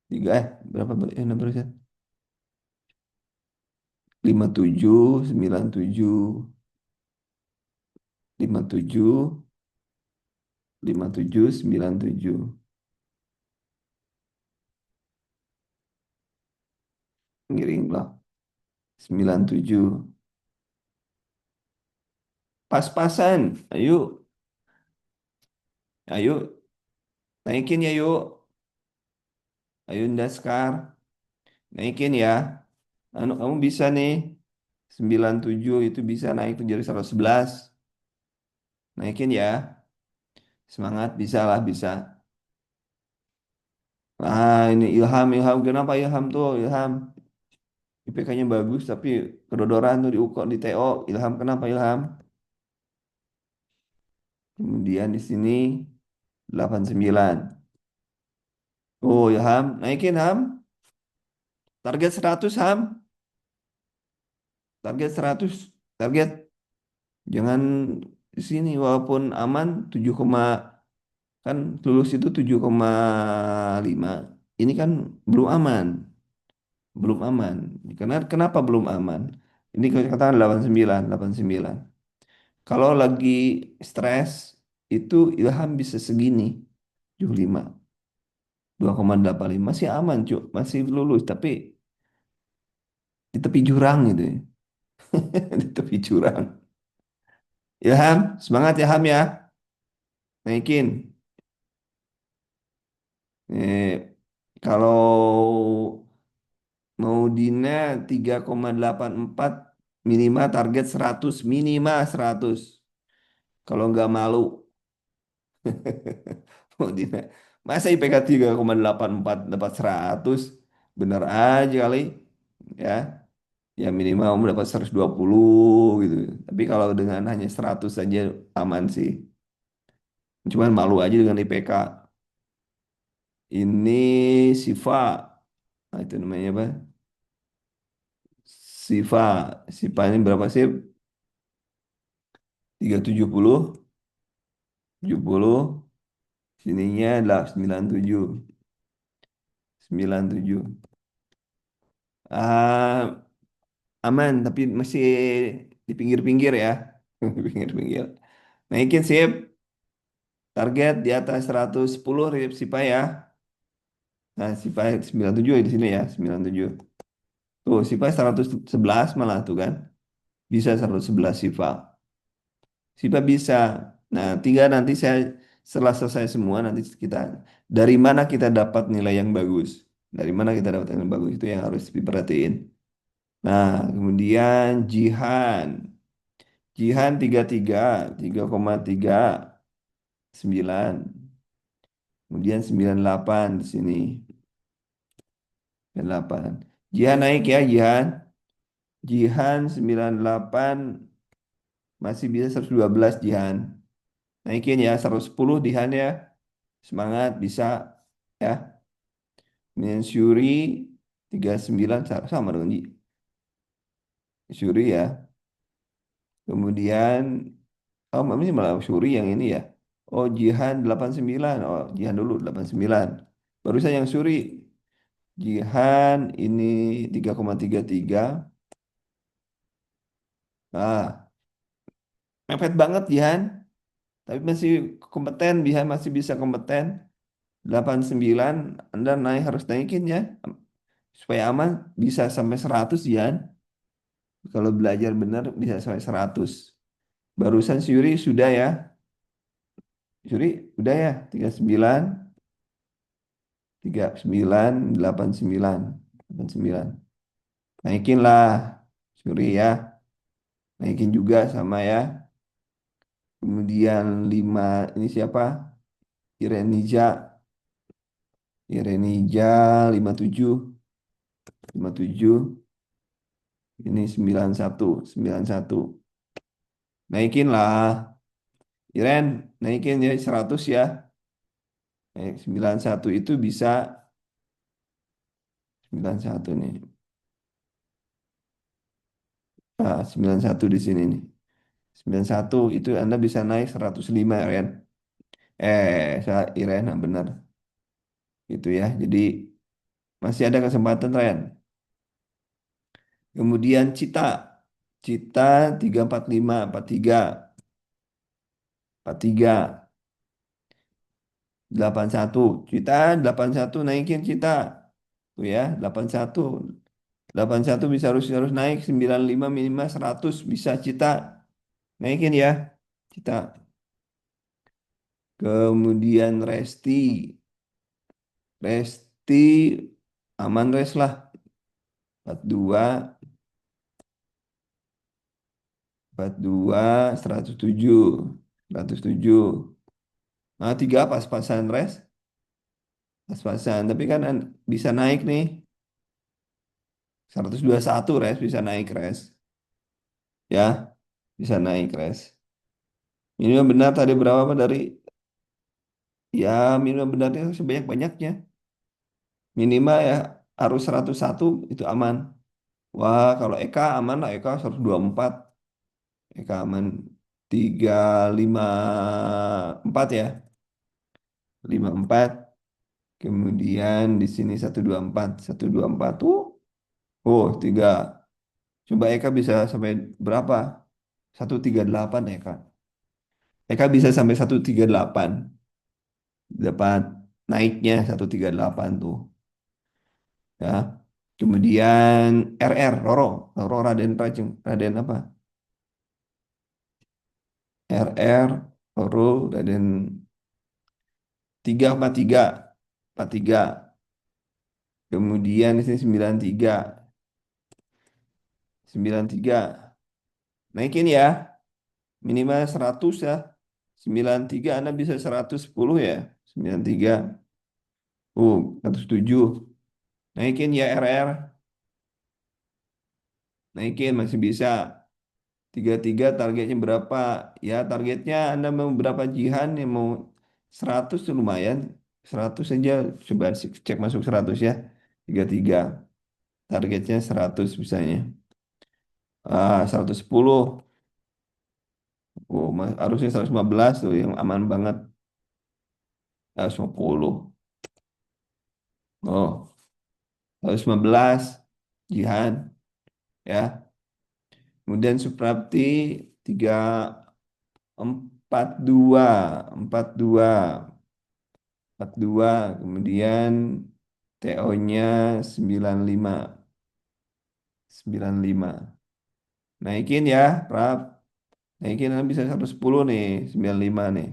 Tiga berapa barusan? 5797, 57, 5797. Ngiring lah. 97. Pas-pasan. Ayo, ayo naikin ya yuk. Ayo Daskar, naikin ya. Anu kamu bisa nih. 97 itu bisa naik tuh jadi 111. Naikin ya. Semangat bisa lah bisa. Ah, ini Ilham, Ilham kenapa Ilham tuh? Ilham IPK-nya bagus tapi kedodoran tuh di UKO di TO. Ilham kenapa Ilham? Kemudian di sini 89. Oh ya Ham, naikin Ham. Target 100 Ham. Target 100. Target. Jangan di sini walaupun aman 7, kan lulus itu 7,5. Ini kan belum aman. Belum aman. Karena kenapa belum aman? Ini katakan 89, 89. Kalau lagi stres itu Ilham bisa segini. 75. 2,85 masih aman, Cuk. Masih lulus tapi di tepi jurang gitu ya. Di tepi jurang. Ilham, semangat ya Ham ya. Naikin. Kalau mau Dina 3,84 minimal target 100 minimal 100. Kalau nggak malu mau Dina. Masa IPK 3,84 dapat 100? Bener aja kali ya. Ya minimal kamu dapat 120 gitu. Tapi kalau dengan hanya 100 saja aman sih. Cuman malu aja dengan IPK. Ini Siva. Nah, itu namanya apa? Siva. Siva ini berapa sih? 370, 70. Sininya adalah 97. 97. Ah, aman, tapi masih di pinggir-pinggir ya. Di pinggir-pinggir. Naikin sip. Target di atas 110 Sipa ya. Nah, Sipa 97 di sini ya, 97. Tuh, Sipa 111 malah tuh kan. Bisa 111 Sipa. Sipa bisa. Nah, tinggal nanti saya setelah selesai semua nanti kita dari mana kita dapat nilai yang bagus. Dari mana kita dapat nilai yang bagus itu yang harus diperhatiin. Nah, kemudian Jihan. Jihan 33, 3,39. Kemudian 98 di sini. 98. Jihan naik ya, Jihan. Jihan 98 masih bisa 112 Jihan. Naikin ya 110 Jihan ya. Semangat bisa ya. Kemudian Syuri 39 sama dengan Syuri ya. Kemudian oh ini malah Syuri yang ini ya. Oh, Jihan 89. Oh, Jihan dulu 89. Barusan yang Suri. Jihan ini 3,33. Ah, mepet banget Jihan. Tapi masih kompeten, Jihan masih bisa kompeten. 89, Anda harus naikin ya. Supaya aman, bisa sampai 100 Jihan. Kalau belajar benar bisa sampai 100. Barusan Suri sudah ya. Suri udah ya. 39, 39, 89. 89. Naikin lah. Suri ya. Naikin juga sama ya. Kemudian 5 ini siapa? Irenija. Irenija 57. 57. Ini 91. 91. Naikin lah. Iren, naikin ya 100 ya. Naik 91 itu bisa 91 nih. 91 di sini nih. 91 itu Anda bisa naik 105 Iren. Saya Iren, benar. Gitu ya. Jadi masih ada kesempatan Ren. Kemudian Cita. Cita 345, 43, 43, 81. Cita 81 naikin Cita. Tuh ya, 81. 81 bisa harus naik 95 minimal 100 bisa Cita. Naikin ya. Cita. Kemudian Resti. Resti aman res lah. 42, 42, 107. 107. Nah, tiga pas-pasan res. Pas-pasan. Tapi kan bisa naik nih. 121 res bisa naik res. Ya, bisa naik res. Minimal benar tadi berapa Pak, dari ya minimal benarnya sebanyak-banyaknya. Minimal ya harus 101 itu aman. Wah, kalau Eka aman lah, Eka 124. Eka aman 354 ya. 54. Kemudian di sini 124. 124 tuh. Oh, 3. Coba Eka bisa sampai berapa? 138 Eka. Eka bisa sampai 138. Dapat naiknya 138 tuh. Ya. Kemudian RR, Roro. Roro Raden Pajeng. Raden apa? RR, Roro, Raden 343. 43. Kemudian di sini 93. 93. Naikin ya. Minimal 100 ya. 93 Anda bisa 110 ya. 93. 107. Naikin ya RR. Naikin masih bisa. 33 targetnya berapa? Ya targetnya Anda mau berapa jihan yang mau 100 tuh lumayan. 100 saja. Coba cek masuk 100 ya. 33. Targetnya 100 misalnya. 110. Harusnya 115 tuh yang aman banget. 150. Oh, 115 Jihan ya. Kemudian Suprapti 342, 42, 42. Kemudian TO-nya 95, 95. Naikin ya, Prap. Naikin bisa 110 nih, 95 nih.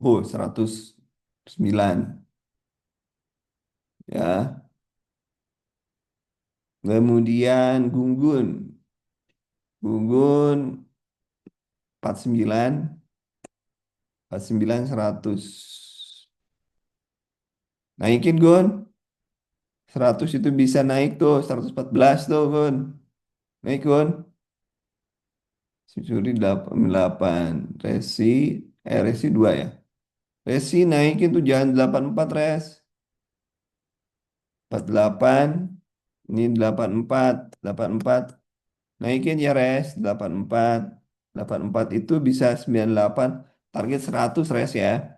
109 ya. Kemudian Gunggun. Gunggun 49, 49 100. Naikin Gun. 100 itu bisa naik tuh, 114 tuh Gun. Naik Gun. Suri 88. Resi, Resi 2 ya. Resi naikin tuh jangan 84 res. 48. Ini 84. 84. Naikin ya res. 84. 84 itu bisa 98. target 100 res ya.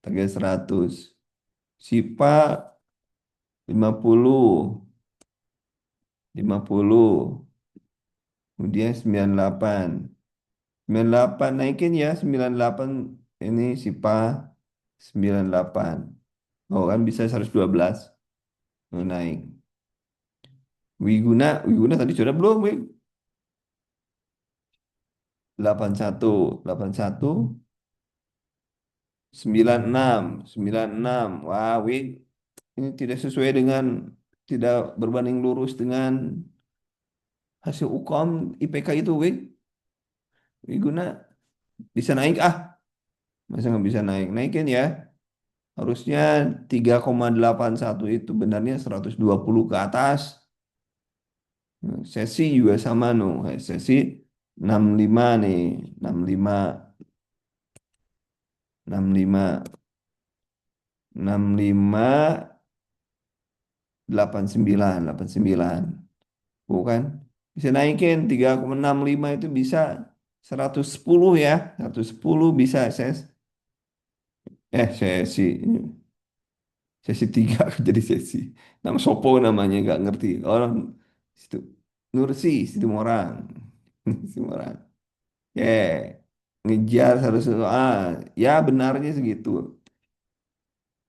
Target 100. SIPA 50, 50. Kemudian 98. 98 naikin ya, 98 ini SIPA 98. Oh kan bisa 112. Oh, naik. Wiguna tadi sudah belum, Wig? 81, 81, 96, 96. Wah, Wig, ini tidak sesuai dengan, tidak berbanding lurus dengan hasil UKOM IPK itu, Wig. Wiguna bisa naik ah. Masa nggak bisa naik? Naikin ya. Harusnya 3,81 itu benarnya 120 ke atas. Sesi juga sama no. Sesi 65 nih, 65, 65, 65, 89, 89. Bukan? Bisa naikin 3,65 itu bisa 110 ya. 110 bisa sesi. Sesi 3 jadi sesi. Nama Sopo namanya nggak ngerti. Orang situ Nursi, situ orang. Situ orang. Ya, ngejar harus ya benarnya segitu.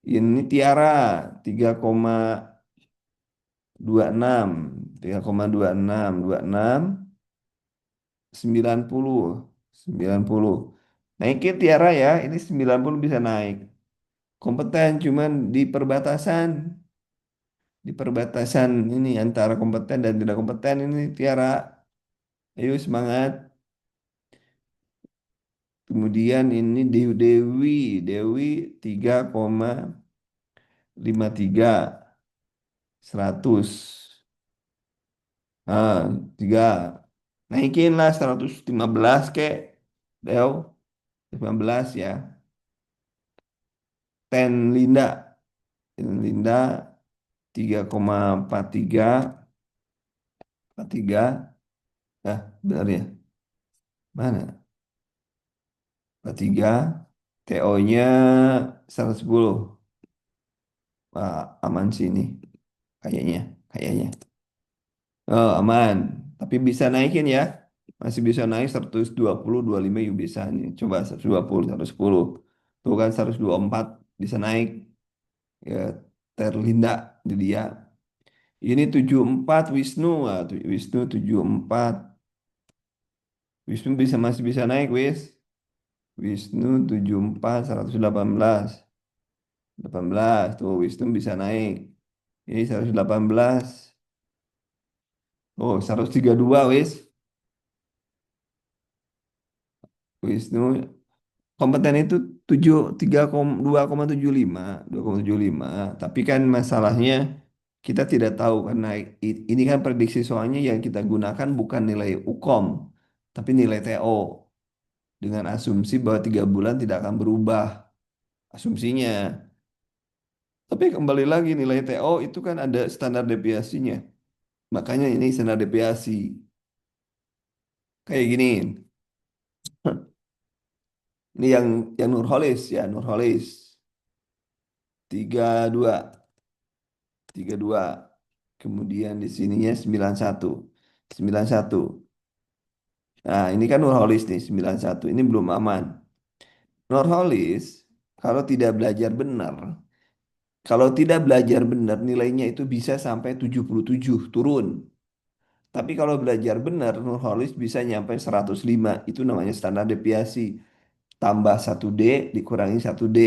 Ini Tiara 3,26, 3,26, 26, 90, 90. Naikin Tiara ya, ini 90 bisa naik. Kompeten cuman di perbatasan ini antara kompeten dan tidak kompeten ini Tiara. Ayo semangat. Kemudian ini Dewi 3,53, 100. Ah, 3. Naikin lah 115 kek. Deo, 15 ya. Ten Linda 3,43, 43. Benar ya. Mana? 43. TO-nya 110. Wah, aman sih ini. Kayaknya. Kayaknya. Oh, aman. Tapi bisa naikin ya. Masih bisa naik 120, 25 yuk bisa nih. Coba 120, 110. Tuh kan 124 bisa naik. Ya, Terlinda di dia. Ini 74 Wisnu. Wisnu 74. Wisnu masih bisa naik, Wisnu 74, 118. 18 tuh Wisnu bisa naik. Ini 118. Oh, 132 Wisnu kompeten itu 2,75. Tapi kan masalahnya kita tidak tahu karena ini kan prediksi soalnya yang kita gunakan bukan nilai UKOM, tapi nilai TO dengan asumsi bahwa 3 bulan tidak akan berubah asumsinya. Tapi kembali lagi nilai TO itu kan ada standar deviasinya. Makanya ini standar deviasi. Kayak gini. Ini yang Nurholis ya, Nurholis 32, 32. Kemudian di sininya 91, 91. Nah, ini kan Nurholis nih 91. Ini belum aman. Nurholis kalau tidak belajar benar, kalau tidak belajar benar nilainya itu bisa sampai 77 turun. Tapi kalau belajar benar Nurholis bisa nyampe 105. Itu namanya standar deviasi. Tambah 1D dikurangi 1D.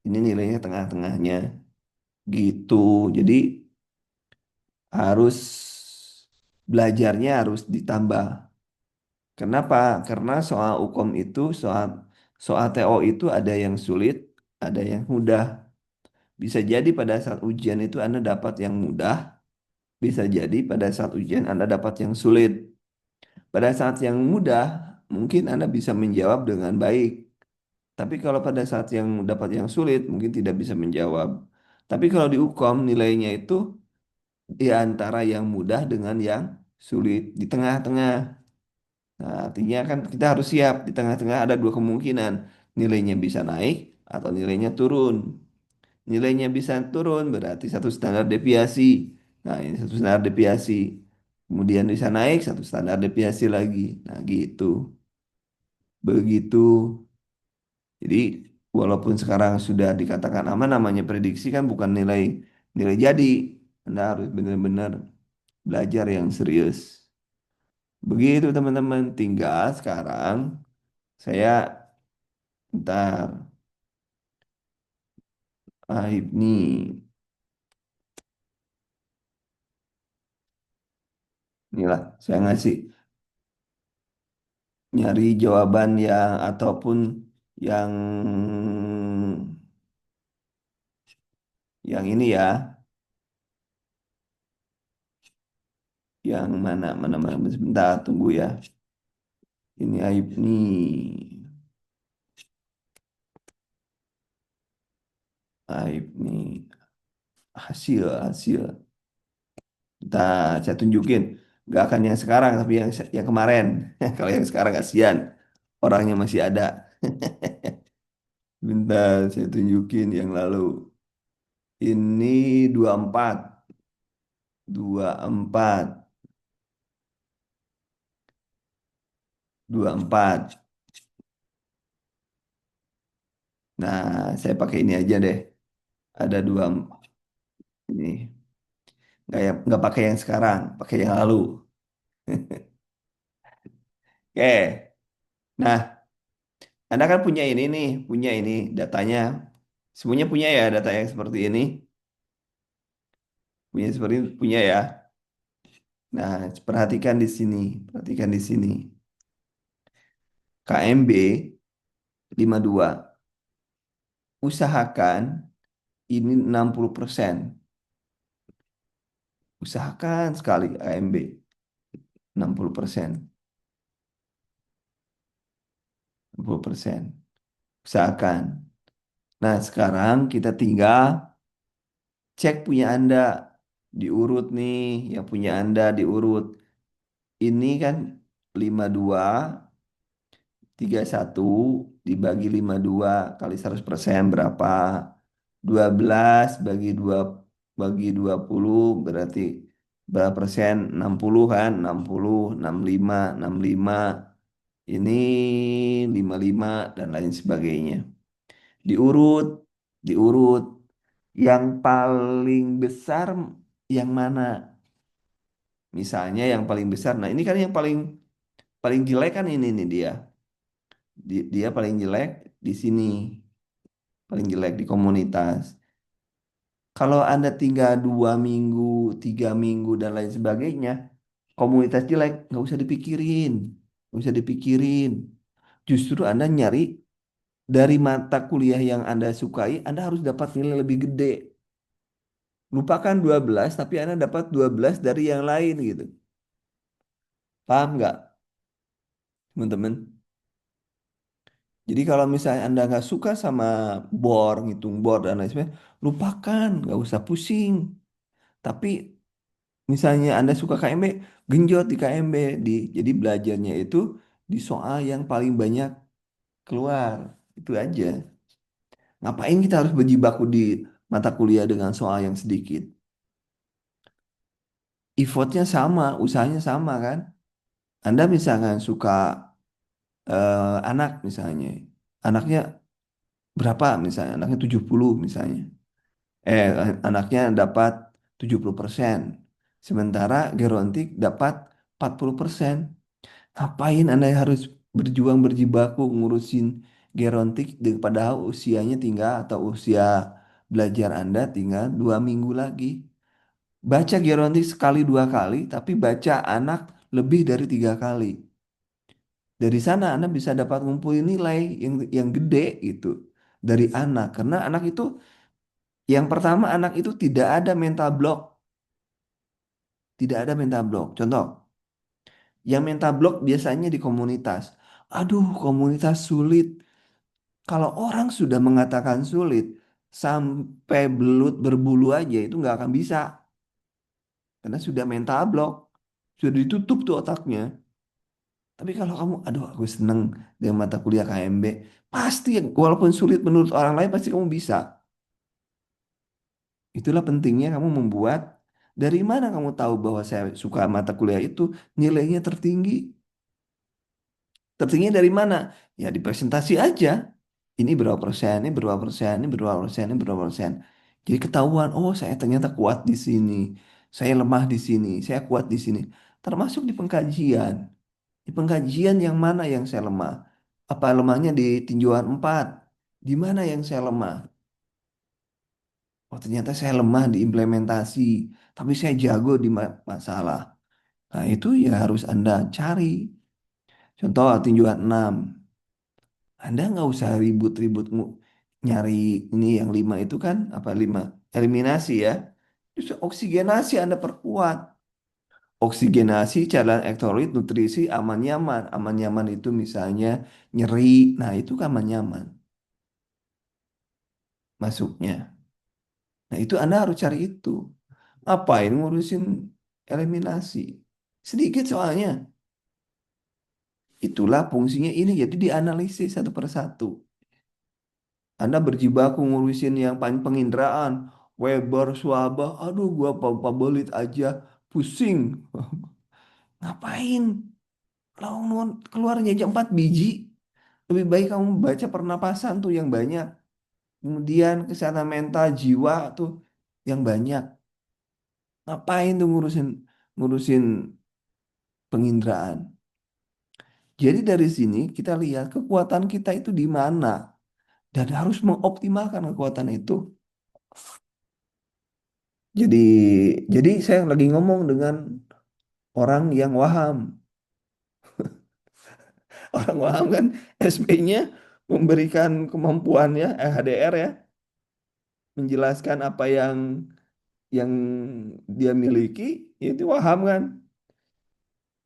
Ini nilainya tengah-tengahnya. Gitu. Jadi harus belajarnya harus ditambah. Kenapa? Karena soal UKOM itu, soal soal TO itu ada yang sulit, ada yang mudah. Bisa jadi pada saat ujian itu Anda dapat yang mudah, bisa jadi pada saat ujian Anda dapat yang sulit. Pada saat yang mudah, mungkin Anda bisa menjawab dengan baik. Tapi kalau pada saat yang dapat yang sulit, mungkin tidak bisa menjawab. Tapi kalau di UKOM nilainya itu di antara yang mudah dengan yang sulit, di tengah-tengah. Nah, artinya kan kita harus siap di tengah-tengah ada dua kemungkinan. Nilainya bisa naik atau nilainya turun. Nilainya bisa turun berarti satu standar deviasi. Nah, ini satu standar deviasi. Kemudian bisa naik satu standar deviasi lagi. Nah, gitu. Begitu. Jadi, walaupun sekarang sudah dikatakan aman, namanya prediksi kan bukan nilai nilai jadi. Anda harus benar-benar belajar yang serius. Begitu teman-teman. Tinggal sekarang saya ntar nih inilah saya ngasih nyari jawaban yang ataupun yang ini ya, yang mana mana mana sebentar tunggu ya. Ini Aib nih, Aib nih hasil. Nah, saya tunjukin. Gak akan yang sekarang tapi yang kemarin. Kalau yang sekarang kasihan, orangnya masih ada. Bentar, saya tunjukin yang lalu. Ini 24, 24, 24. Nah, saya pakai ini aja deh. Ada dua ini. Nggak pakai yang sekarang, pakai yang lalu. Oke. Nah, Anda kan punya ini nih, punya ini datanya. Semuanya punya ya data yang seperti ini. Punya seperti ini, punya ya. Nah, perhatikan di sini, perhatikan di sini. KMB 52. Usahakan ini 60%. Usahakan sekali KMB 60%. 60%. Usahakan. Nah, sekarang kita tinggal cek punya Anda diurut nih, yang punya Anda diurut. Ini kan 52 31 dibagi 52 kali 100% berapa? 12 bagi 2 bagi 20 berarti berapa persen? 60 kan? 60, 65, 65. Ini 55 dan lain sebagainya. Diurut, diurut. Yang paling besar yang mana? Misalnya yang paling besar. Nah, ini kan yang paling paling jelek kan ini nih dia. Dia paling jelek di sini, paling jelek di komunitas. Kalau Anda tinggal 2 minggu, 3 minggu dan lain sebagainya, komunitas jelek nggak usah dipikirin, nggak usah dipikirin. Justru Anda nyari dari mata kuliah yang Anda sukai, Anda harus dapat nilai lebih gede. Lupakan 12, tapi Anda dapat 12 dari yang lain gitu. Paham nggak, teman-teman? Jadi kalau misalnya Anda nggak suka sama bor, ngitung bor dan lain sebagainya, lupakan, nggak usah pusing. Tapi misalnya Anda suka KMB, genjot di KMB. Jadi belajarnya itu di soal yang paling banyak keluar. Itu aja. Ngapain kita harus berjibaku di mata kuliah dengan soal yang sedikit? Effortnya sama, usahanya sama kan? Anda misalkan suka anak misalnya. Anaknya berapa misalnya? Anaknya 70 misalnya. Anaknya dapat 70%. Sementara Gerontik dapat 40%. Ngapain Anda harus berjuang berjibaku ngurusin Gerontik padahal usianya tinggal atau usia belajar Anda tinggal 2 minggu lagi. Baca Gerontik sekali 2 kali, tapi baca anak lebih dari 3 kali. Dari sana Anda bisa dapat ngumpulin nilai yang gede gitu dari anak. Karena anak itu yang pertama anak itu tidak ada mental block, tidak ada mental block. Contoh, yang mental block biasanya di komunitas. Aduh, komunitas sulit. Kalau orang sudah mengatakan sulit, sampai belut berbulu aja itu nggak akan bisa. Karena sudah mental block. Sudah ditutup tuh otaknya. Tapi kalau kamu, aduh aku seneng dengan mata kuliah KMB, pasti walaupun sulit menurut orang lain pasti kamu bisa. Itulah pentingnya kamu membuat, dari mana kamu tahu bahwa saya suka mata kuliah itu, nilainya tertinggi. Tertinggi dari mana? Ya di presentasi aja. Ini berapa persen, ini berapa persen, ini berapa persen, ini berapa persen. Jadi ketahuan, oh saya ternyata kuat di sini. Saya lemah di sini, saya kuat di sini. Termasuk di pengkajian. Di pengkajian yang mana yang saya lemah? Apa lemahnya di tinjauan 4? Di mana yang saya lemah? Oh ternyata saya lemah di implementasi. Tapi saya jago di masalah. Nah itu ya harus Anda cari. Contoh tinjauan 6. Anda nggak usah ribut-ribut nyari ini yang 5 itu kan apa 5 eliminasi ya. Justru oksigenasi Anda perkuat. Oksigenasi, cairan elektrolit, nutrisi, aman nyaman. Aman nyaman itu misalnya nyeri. Nah itu kan aman nyaman masuknya. Nah itu Anda harus cari itu. Ngapain ngurusin eliminasi? Sedikit soalnya. Itulah fungsinya ini. Jadi dianalisis satu persatu. Anda berjibaku ngurusin yang penginderaan, Weber, Swabah, aduh gua pabelit aja, pusing. Ngapain? Kalau keluarnya aja 4 biji, lebih baik kamu baca pernapasan tuh yang banyak. Kemudian kesehatan mental, jiwa tuh yang banyak. Ngapain tuh ngurusin ngurusin penginderaan? Jadi dari sini kita lihat kekuatan kita itu di mana dan harus mengoptimalkan kekuatan itu. Jadi jadi saya lagi ngomong dengan orang yang waham. Orang waham kan SP-nya memberikan kemampuannya, HDR ya, menjelaskan apa yang dia miliki, ya itu waham kan.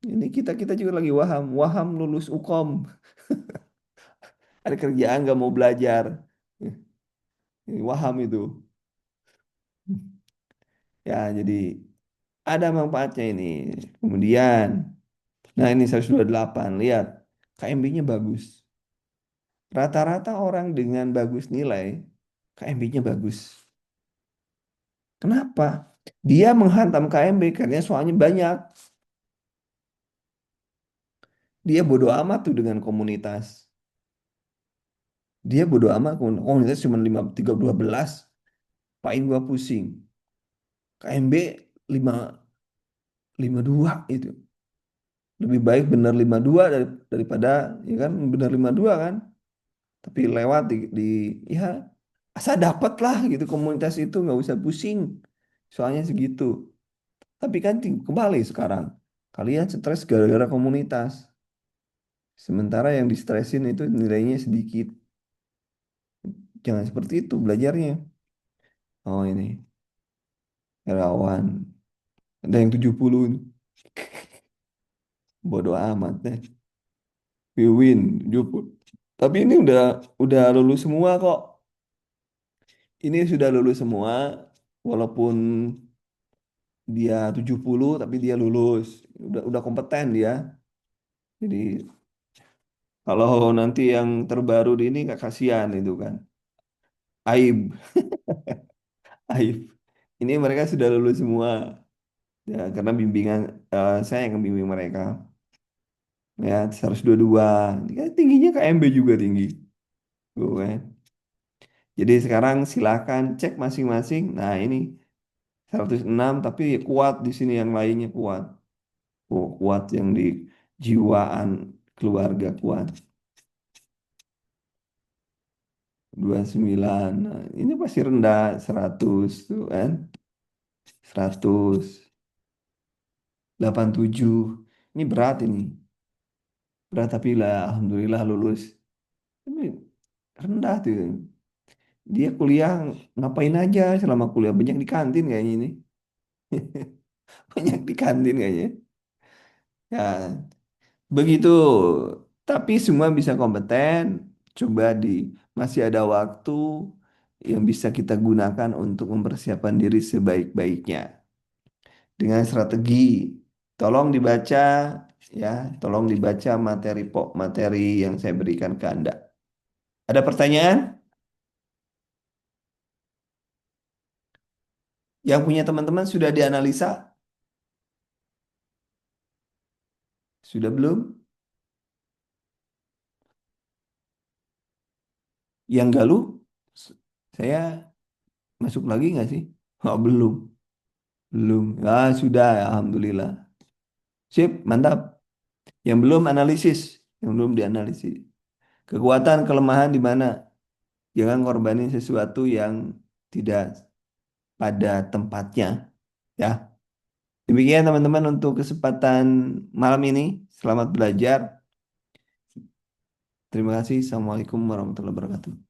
Ini kita kita juga lagi waham, waham lulus Ukom, ada kerjaan nggak mau belajar. Ini waham itu. Ya, jadi ada manfaatnya ini. Kemudian, nah ini 128, lihat KMB-nya bagus. Rata-rata orang dengan bagus nilai, KMB-nya bagus. Kenapa? Dia menghantam KMB karena soalnya banyak. Dia bodoh amat tuh dengan komunitas. Dia bodoh amat komunitas cuma 12. Paling gua pusing. KMB 5 52 itu. Lebih baik benar 52 daripada ya kan benar 52 kan. Tapi lewat di ya asal dapat lah gitu komunitas itu nggak usah pusing. Soalnya segitu. Tapi kan kembali sekarang. Kalian stres gara-gara komunitas. Sementara yang distresin itu nilainya sedikit. Jangan seperti itu belajarnya. Oh ini, relawan. Ada yang 70. Bodoh amat deh. We win, 70. Tapi ini udah lulus semua kok. Ini sudah lulus semua. Walaupun dia 70 tapi dia lulus. Udah kompeten dia. Jadi kalau nanti yang terbaru di ini gak kasihan itu kan. Aib, aib. Ini mereka sudah lulus semua. Ya, karena bimbingan saya yang membimbing mereka. Ya, 122. Ya, tingginya KMB juga tinggi. Tuh kan. Jadi sekarang silakan cek masing-masing. Nah, ini 106 tapi kuat di sini yang lainnya kuat. Oh, kuat yang di jiwaan keluarga kuat. 29. Nah, ini pasti rendah 100 tuh kan. 187. Ini berat ini. Berat tapi lah alhamdulillah lulus. Ini rendah tuh. Dia kuliah ngapain aja selama kuliah banyak di kantin kayaknya ini. Banyak di kantin kayaknya. Ya, begitu. Tapi semua bisa kompeten. Coba masih ada waktu yang bisa kita gunakan untuk mempersiapkan diri sebaik-baiknya. Dengan strategi. Tolong dibaca Ya, tolong dibaca materi yang saya berikan ke Anda. Ada pertanyaan? Yang punya teman-teman sudah dianalisa? Sudah belum? Yang Galuh, saya masuk lagi nggak sih? Oh, belum. Belum. Ah, sudah, Alhamdulillah. Sip, mantap. Yang belum analisis, yang belum dianalisis. Kekuatan, kelemahan di mana? Jangan korbanin sesuatu yang tidak pada tempatnya. Ya, demikian teman-teman untuk kesempatan malam ini. Selamat belajar. Terima kasih. Assalamualaikum warahmatullahi wabarakatuh.